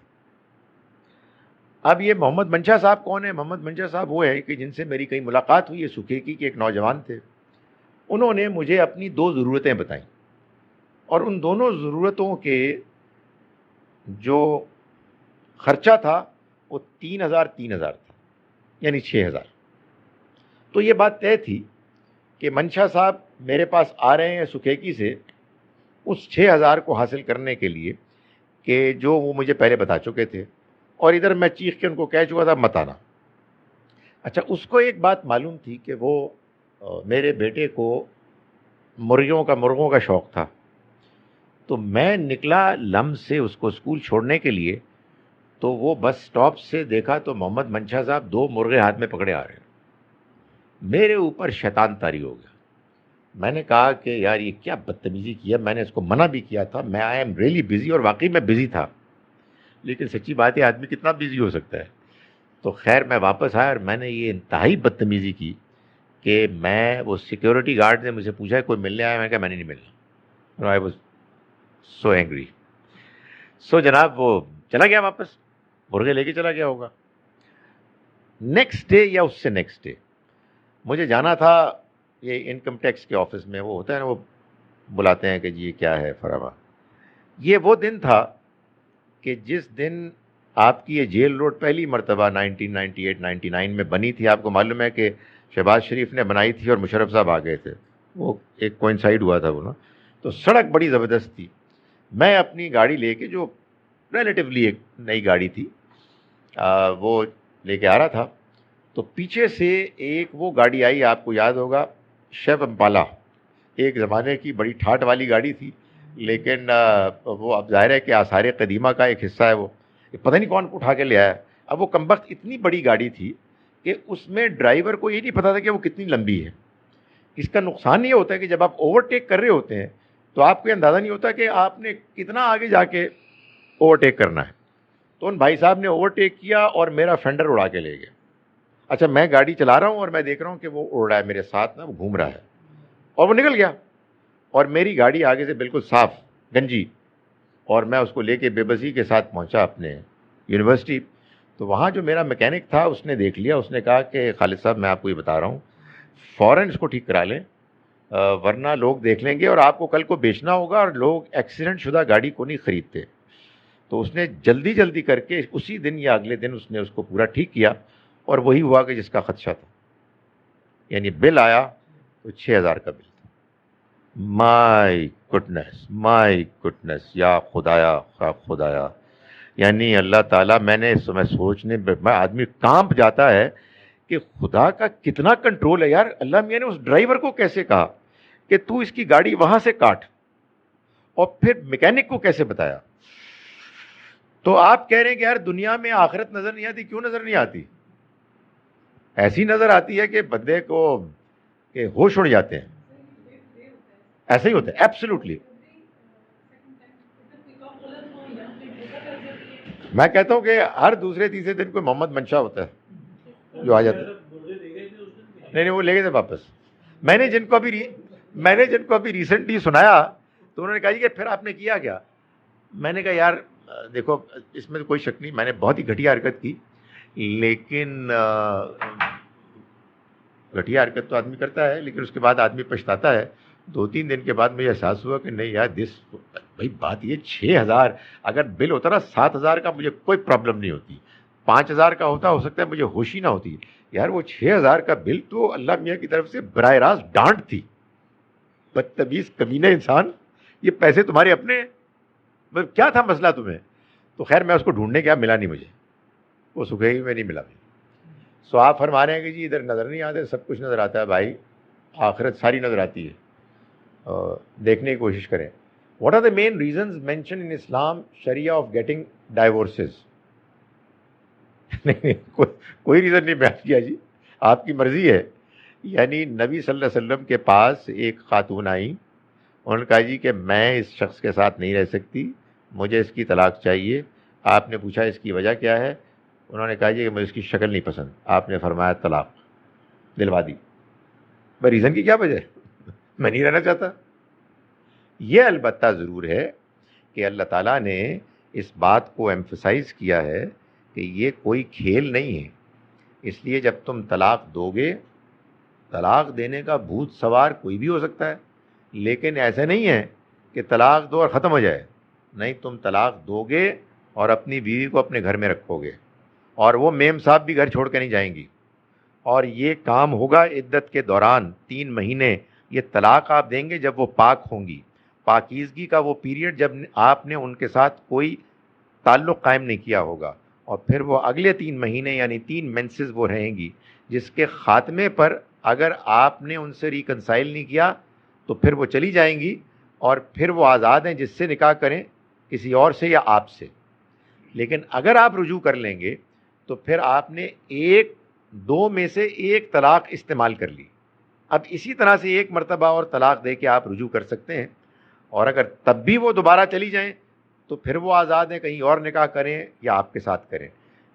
اب یہ محمد منشا صاحب کون ہے؟ محمد منشا صاحب وہ ہے کہ جن سے میری کئی ملاقات ہوئی ہے. سکھیکی کے ایک نوجوان تھے. انہوں نے مجھے اپنی 2 ضرورتیں بتائیں اور ان دونوں ضرورتوں کے جو خرچہ تھا وہ 3,000 تھا، یعنی 6,000. تو یہ بات طے تھی کہ منشا صاحب میرے پاس آ رہے ہیں سکھیکی سے اس 6,000 کو حاصل کرنے کے لیے کہ جو وہ مجھے پہلے بتا چکے تھے، اور ادھر میں چیخ کے ان کو کہہ چکا تھا مت آنا. اچھا، اس کو ایک بات معلوم تھی کہ وہ میرے بیٹے کو مرغوں کا شوق تھا. تو میں نکلا لمز سے اس کو اسکول چھوڑنے کے لیے، تو وہ بس سٹاپ سے دیکھا تو محمد منشا صاحب 2 مرغے ہاتھ میں پکڑے آ رہے ہیں. میرے اوپر شیطان طاری ہو گیا. میں نے کہا کہ یار یہ کیا بدتمیزی کیا. میں نے اس کو منع بھی کیا تھا، میں آئی ایم ریئلی بزی، اور واقعی میں بزی تھا. لیکن سچی بات ہے آدمی کتنا بزی ہو سکتا ہے. تو خیر میں واپس آیا اور میں نے یہ انتہائی بدتمیزی کی کہ وہ سیکیورٹی گارڈ نے مجھے پوچھا کوئی ملنے آیا. میں کہا میں نے نہیں ملنا. I was so angry. سو جناب وہ چلا گیا واپس، مرغے لے کے چلا گیا ہوگا. نیکسٹ ڈے یا اس سے نیکسٹ ڈے مجھے جانا تھا یہ انکم ٹیکس کے آفس میں. وہ ہوتا ہے نا، وہ بلاتے ہیں کہ جی کیا ہے فراما. یہ وہ دن تھا کہ جس دن آپ کی یہ جیل روڈ پہلی مرتبہ 1998-99 میں بنی تھی. آپ کو معلوم ہے کہ شہباز شریف نے بنائی تھی اور مشرف صاحب آ گئے تھے. وہ ایک کوئنسائڈ ہوا تھا وہ نا. تو سڑک بڑی زبردست تھی. میں اپنی گاڑی لے کے، جو ریلیٹیولی ایک نئی گاڑی تھی، وہ لے کے آ رہا تھا. تو پیچھے سے ایک وہ گاڑی آئی، آپ کو یاد ہوگا، شیف امپالا. ایک زمانے کی بڑی ٹھاٹ والی گاڑی تھی، لیکن وہ اب ظاہر ہے کہ آثار قدیمہ کا ایک حصہ ہے. وہ پتہ نہیں کون اٹھا کے لے آیا. اب وہ کمبخت اتنی بڑی گاڑی تھی کہ اس میں ڈرائیور کو یہ نہیں پتا تھا کہ وہ کتنی لمبی ہے. اس کا نقصان یہ ہوتا ہے کہ جب آپ اوورٹیک کر رہے ہوتے ہیں تو آپ کو اندازہ نہیں ہوتا کہ آپ نے کتنا آگے جا کے اوورٹیک کرنا ہے. تو ان بھائی صاحب نے اوورٹیک کیا اور میرا فینڈر اڑا کے لے گئے. اچھا، میں گاڑی چلا رہا ہوں اور میں دیکھ رہا ہوں کہ وہ اڑ رہا ہے میرے ساتھ نا، وہ گھوم رہا ہے اور وہ نکل گیا. اور میری گاڑی آگے سے بالکل صاف گنجی، اور میں اس کو لے کے بے بسی کے ساتھ پہنچا اپنے یونیورسٹی. تو وہاں جو میرا میکینک تھا اس نے دیکھ لیا. اس نے کہا کہ خالد صاحب میں آپ کو یہ بتا رہا ہوں، فوراً اس کو ٹھیک کرا لیں ورنہ لوگ دیکھ لیں گے اور آپ کو کل کو بیچنا ہوگا، اور لوگ ایکسیڈنٹ شدہ گاڑی کو نہیں خریدتے. تو اس نے جلدی جلدی کر کے اسی دن یا اگلے دن اس نے اس کو پورا ٹھیک کیا، اور وہی ہوا کہ جس کا خدشہ تھا. یعنی بل آیا تو 6,000 کا بل تھا. مائی گڈنس یا خدایا. یعنی اللہ تعالیٰ، میں سوچنے میں آدمی کانپ جاتا ہے کہ خدا کا کتنا کنٹرول ہے یار. اللہ میاں نے اس ڈرائیور کو کیسے کہا کہ تو اس کی گاڑی وہاں سے کاٹ، اور پھر میکینک کو کیسے بتایا. تو آپ کہہ رہے ہیں کہ یار دنیا میں آخرت نظر نہیں آتی. کیوں نظر نہیں آتی؟ ایسی نظر آتی ہے کہ بندے کو کہ ہوش اڑ جاتے ہیں. ایسا ہی ہوتا ہے ایبسلیوٹلی. میں کہتا ہوں کہ ہر دوسرے تیسرے دن کوئی محمد منشا ہوتا ہے جو آ جاتا ہے. نہیں وہ لے گئے تھے واپس. میں نے جن کو ابھی ریسنٹلی سنایا تو انہوں نے کہا جی کہ پھر آپ نے کیا کیا. میں نے کہا یار دیکھو اس میں تو کوئی شک نہیں، میں نے بہت ہی گھٹیا حرکت کی، لیکن گھٹیا حرکت تو آدمی کرتا ہے لیکن اس کے بعد آدمی پچھتاتا ہے. 2-3 دن کے بعد مجھے احساس ہوا کہ نہیں یار بھائی بات یہ 6,000 اگر بل ہوتا نا 7,000 کا مجھے کوئی پرابلم نہیں ہوتی، 5,000 کا ہوتا ہو سکتا ہے مجھے ہوش ہی نہ ہوتی. یار وہ 6,000 کا بل تو اللہ میاں کی طرف سے براہ راست ڈانٹ تھی. بدتمیز کمینے انسان، یہ پیسے تمہارے اپنے ہیں، کیا تھا مسئلہ تمہیں؟ تو خیر میں اس کو ڈھونڈنے گیا، ملا نہیں مجھے، وہ سکھئی میں نہیں ملا. سو آپ فرما رہے ہیں کہ جی ادھر نظر نہیں آتے، سب کچھ نظر آتا ہے. بھائی آخرت ساری نظر آتی ہے، دیکھنے کی کوشش کریں. What are the main reasons mentioned in Islam sharia of getting divorces? کوئی ریزن نہیں بیان کیا جی، آپ کی مرضی ہے. یعنی نبی صلی اللہ علیہ وسلم کے پاس ایک خاتون آئی، انہوں نے کہا جی کہ میں اس شخص کے ساتھ نہیں رہ سکتی، مجھے اس کی طلاق چاہیے. آپ نے پوچھا اس کی وجہ کیا ہے؟ انہوں نے کہا جی کہ مجھے اس کی شکل نہیں پسند. آپ نے فرمایا طلاق دلوا دی. بھائی ریزن کی کیا وجہ ہے؟ میں نہیں رہنا چاہتا. یہ البتہ ضرور ہے کہ اللہ تعالیٰ نے اس بات کو ایمفسائز کیا ہے کہ یہ کوئی کھیل نہیں ہے. اس لیے جب تم طلاق دو گے، طلاق دینے کا بھوت سوار کوئی بھی ہو سکتا ہے، لیکن ایسا نہیں ہے کہ طلاق دو اور ختم ہو جائے. نہیں، تم طلاق دو گے اور اپنی بیوی کو اپنے گھر میں رکھو گے، اور وہ میم صاحب بھی گھر چھوڑ کے نہیں جائیں گی، اور یہ کام ہوگا عدت کے دوران 3 مہینے. یہ طلاق آپ دیں گے جب وہ پاک ہوں گی. پاکیزگی کا وہ پیریڈ جب آپ نے ان کے ساتھ کوئی تعلق قائم نہیں کیا ہوگا، اور پھر وہ اگلے 3 مہینے یعنی 3 مینسز وہ رہیں گی، جس کے خاتمے پر اگر آپ نے ان سے ریکنسائل نہیں کیا تو پھر وہ چلی جائیں گی، اور پھر وہ آزاد ہیں جس سے نکاح کریں، کسی اور سے یا آپ سے. لیکن اگر آپ رجوع کر لیں گے تو پھر آپ نے 2 میں سے 1 طلاق استعمال کر لی. اب اسی طرح سے 1 مرتبہ اور طلاق دے کے آپ رجوع کر سکتے ہیں، اور اگر تب بھی وہ دوبارہ چلی جائیں تو پھر وہ آزاد ہیں، کہیں اور نکاح کریں یا آپ کے ساتھ کریں.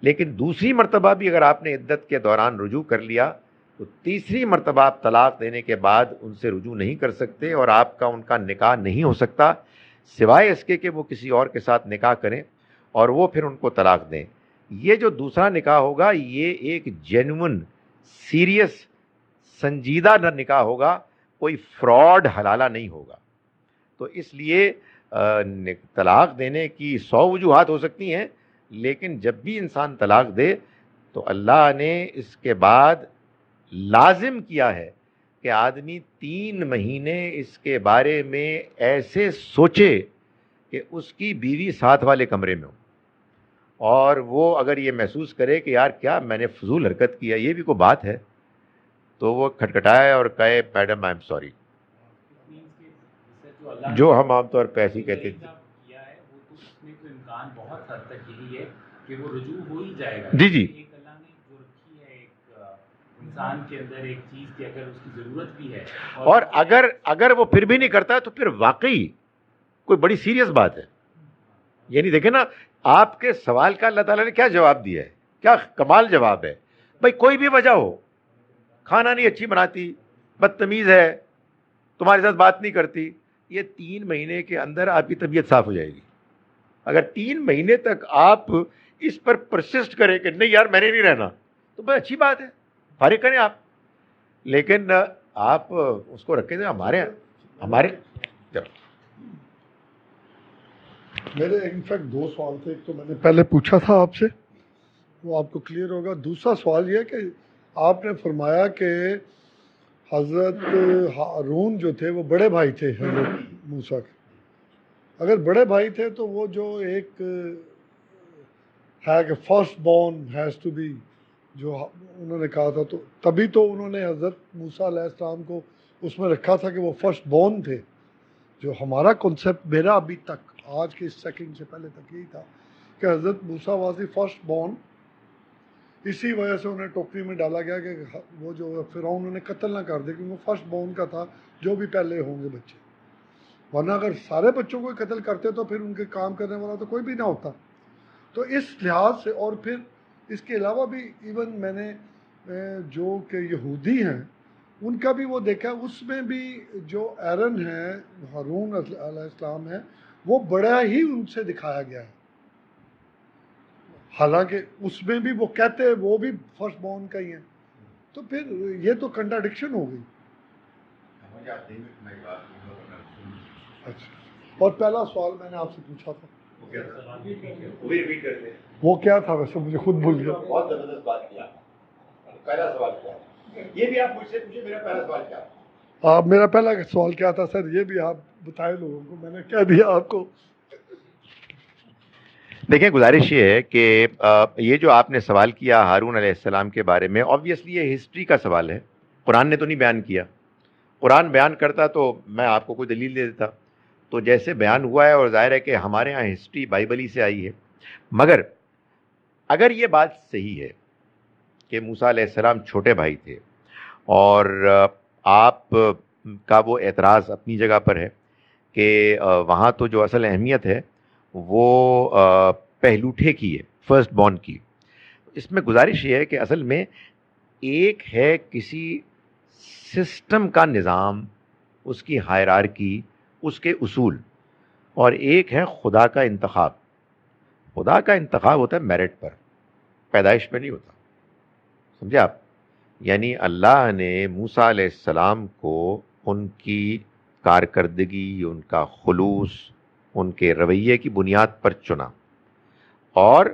لیکن دوسری مرتبہ بھی اگر آپ نے عدت کے دوران رجوع کر لیا تو تیسری مرتبہ آپ طلاق دینے کے بعد ان سے رجوع نہیں کر سکتے، اور آپ کا ان کا نکاح نہیں ہو سکتا سوائے اس کے کہ وہ کسی اور کے ساتھ نکاح کریں اور وہ پھر ان کو طلاق دیں. یہ جو دوسرا نکاح ہوگا یہ ایک جینون سیریس سنجیدہ نکاح ہوگا، کوئی فراڈ حلالہ نہیں ہوگا. تو اس لیے طلاق دینے کی 100 وجوہات ہو سکتی ہیں، لیکن جب بھی انسان طلاق دے تو اللہ نے اس کے بعد لازم کیا ہے کہ آدمی 3 مہینے اس کے بارے میں ایسے سوچے کہ اس کی بیوی ساتھ والے کمرے میں ہو، اور وہ اگر یہ محسوس کرے کہ یار کیا میں نے فضول حرکت کیا، یہ بھی کوئی بات ہے، تو وہ کھٹکھٹائے اور کہے میڈم آئی ایم سوری، جو ہم عام طور پہ ایسی کہتے تھے. امکان بہت حد تک یہی ہے کہ وہ رجوع ہو ہی جائے گا. جی جی، ایک اللہ نے جو رکھی ہے ایک انسان کے اندر ایک چیز کی اگر اس کی ضرورت بھی ہے، اور اگر وہ پھر بھی نہیں کرتا تو پھر واقعی کوئی بڑی سیریس بات ہے. یعنی دیکھیں نا آپ کے سوال کا اللہ تعالیٰ نے کیا جواب دیا ہے، کیا کمال جواب ہے. بھائی کوئی بھی وجہ ہو، کھانا نہیں اچھی بناتی، بدتمیز ہے، تمہارے ساتھ بات نہیں کرتی، یہ 3 مہینے کے اندر آپ کی طبیعت صاف ہو جائے گی. اگر 3 مہینے تک آپ اس پر پرسسٹ کریں کہ نہیں یار میں نے نہیں رہنا، تو بھائی اچھی بات ہے، فارغ کریں آپ. لیکن آپ اس کو رکھیں. ہمارے میرے انفیکٹ 2 سوال تھے. ایک تو میں نے پہلے پوچھا تھا آپ سے, وہ آپ کو کلیئر ہوگا. دوسرا سوال یہ کہ آپ نے فرمایا کہ حضرت ہارون جو تھے وہ بڑے بھائی تھے حضرت موسیٰ کے. اگر بڑے بھائی تھے تو وہ جو ایک ہے کہ first born has to be, جو انہوں نے کہا تھا, تو تبھی تو انہوں نے حضرت موسیٰ علیہ السلام کو اس میں رکھا تھا کہ وہ فرسٹ بورن تھے. جو ہمارا کنسیپٹ میرا ابھی تک آج کے اس سیکنڈ سے پہلے تک یہی تھا کہ حضرت موسیٰ واز دی فرسٹ بورن. اسی وجہ سے انہیں ٹوکری میں ڈالا گیا کہ وہ جو فرعون انہیں قتل نہ کر دے, کیونکہ وہ فرسٹ بورن کا تھا, جو بھی پہلے ہوں گے بچے. ورنہ اگر سارے بچوں کو قتل کرتے تو پھر ان کے کام کرنے والا تو کوئی بھی نہ ہوتا. تو اس لحاظ سے, اور پھر اس کے علاوہ بھی ایون میں نے جو کہ یہودی ہیں ان کا بھی وہ دیکھا, اس میں بھی جو ایرن ہے, ہارون علیہ السلام ہے, وہ بڑا ہی ان سے دکھایا گیا ہے. حالانکہ اس میں بھی وہ کہتے ہیں وہ بھی فرسٹ بورن کا ہی ہیں. تو پھر یہ تو کنٹراڈکشن ہو گئی. اچھا, اور پہلا سوال میں نے آپ سے پوچھا تھا وہ کیا تھا؟ ویسے مجھے خود بھول گیا. بہت زبردست بات کیا. پہلا سوال کیا؟ یہ بھی آپ مجھ سے پوچھیں میرا پہلا سوال کیا؟ آپ میرا پہلا سوال کیا تھا سر؟ یہ بھی آپ بتائیں لوگوں کو, میں نے کہہ دیا آپ کو. دیکھیں, گزارش یہ ہے کہ یہ جو آپ نے سوال کیا ہارون علیہ السلام کے بارے میں, آبویسلی یہ ہسٹری کا سوال ہے. قرآن نے تو نہیں بیان کیا. قرآن بیان کرتا تو میں آپ کو کوئی دلیل دے دیتا. تو جیسے بیان ہوا ہے, اور ظاہر ہے کہ ہمارے ہاں ہسٹری بائبلی سے آئی ہے. مگر اگر یہ بات صحیح ہے کہ موسیٰ علیہ السلام چھوٹے بھائی تھے, اور آپ کا وہ اعتراض اپنی جگہ پر ہے کہ وہاں تو جو اصل اہمیت ہے وہ پہلوٹھے کی ہے, فرسٹ بورن کی. اس میں گزارش یہ ہے کہ اصل میں ایک ہے کسی سسٹم کا نظام, اس کی ہائرارکی, اس کے اصول, اور ایک ہے خدا کا انتخاب. خدا کا انتخاب ہوتا ہے میرٹ پر, پیدائش پہ نہیں ہوتا. سمجھے آپ؟ یعنی اللہ نے موسیٰ علیہ السلام کو ان کی کارکردگی, ان کا خلوص, ان کے رویے کی بنیاد پر چنا, اور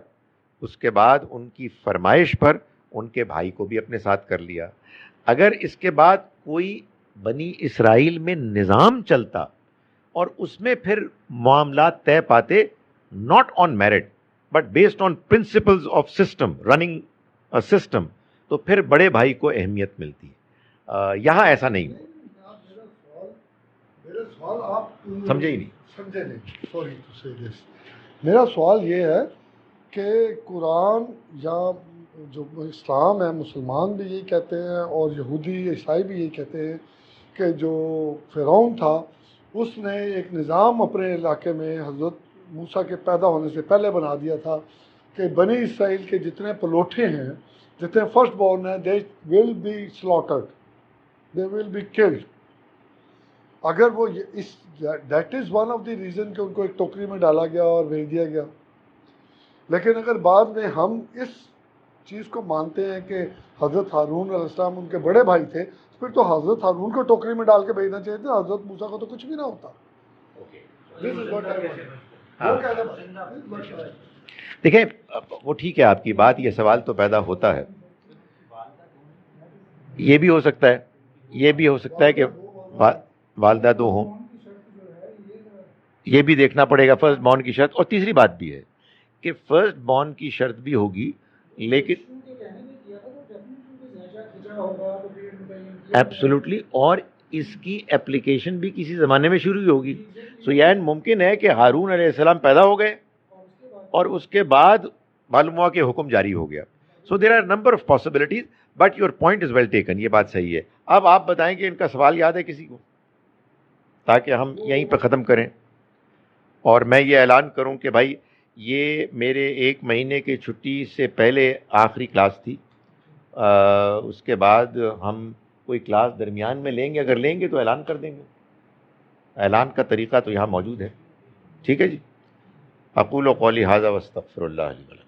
اس کے بعد ان کی فرمائش پر ان کے بھائی کو بھی اپنے ساتھ کر لیا. اگر اس کے بعد کوئی بنی اسرائیل میں نظام چلتا اور اس میں پھر معاملات طے پاتے, not on merit but based on principles of system, running system, تو پھر بڑے بھائی کو اہمیت ملتی. یہاں ایسا نہیں. میرا سوال آپ سمجھے ہی نہیں. سمجھے نہیں, سوری ٹو سے دس. میرا سوال یہ ہے کہ قرآن یا جو اسلام ہے, مسلمان بھی یہی کہتے ہیں اور یہودی عیسائی بھی یہی کہتے ہیں کہ جو فرعون تھا اس نے ایک نظام اپنے علاقے میں حضرت موسیٰ کے پیدا ہونے سے پہلے بنا دیا تھا کہ بنی اسرائیل کے جتنے پلوٹھے ہیں, جتنے فرسٹ بورن ہیں, they will be slaughtered, they will be killed. اگر وہ that is one of the reason کہ ان کو ایک ٹوکری میں ڈالا گیا اور بھیج دیا گیا. لیکن اگر بعد میں ہم اس چیز کو مانتے ہیں کہ حضرت ہارون علیہ السلام ان کے بڑے بھائی تھے, پھر تو حضرت ہارون کو ٹوکری میں ڈال کے بھیجنا چاہیے تھا, حضرت موسیٰ کو تو کچھ بھی نہ ہوتا. دیکھیں, وہ ٹھیک ہے آپ کی بات, یہ سوال تو پیدا ہوتا ہے. یہ بھی ہو سکتا ہے, یہ بھی ہو سکتا ہے کہ والدہ دو ہوں, یہ بھی دیکھنا پڑے گا فرسٹ بورن کی شرط. اور تیسری بات بھی ہے کہ فرسٹ بورن کی شرط بھی ہوگی, لیکن ایبسولوٹلی, اور اس کی اپلیکیشن بھی کسی زمانے میں شروع ہوگی. سو یہ ممکن ہے کہ ہارون علیہ السلام پیدا ہو گئے اور اس کے بعد معلوم ہوا کہ حکم جاری ہو گیا. So there are number of possibilities, but your point is well taken, یہ بات صحیح ہے. اب آپ بتائیں کہ ان کا سوال یاد ہے کسی کو, تاکہ ہم یہیں پہ ختم کریں. اور میں یہ اعلان کروں کہ بھائی یہ میرے 1 مہینے کی چھٹی سے پہلے آخری کلاس تھی. اس کے بعد ہم کوئی کلاس درمیان میں لیں گے, اگر لیں گے تو اعلان کر دیں گے. اعلان کا طریقہ تو یہاں موجود ہے. ٹھیک ہے جی. اقول قولی ھذا واستغفر اللہ لی ولکم.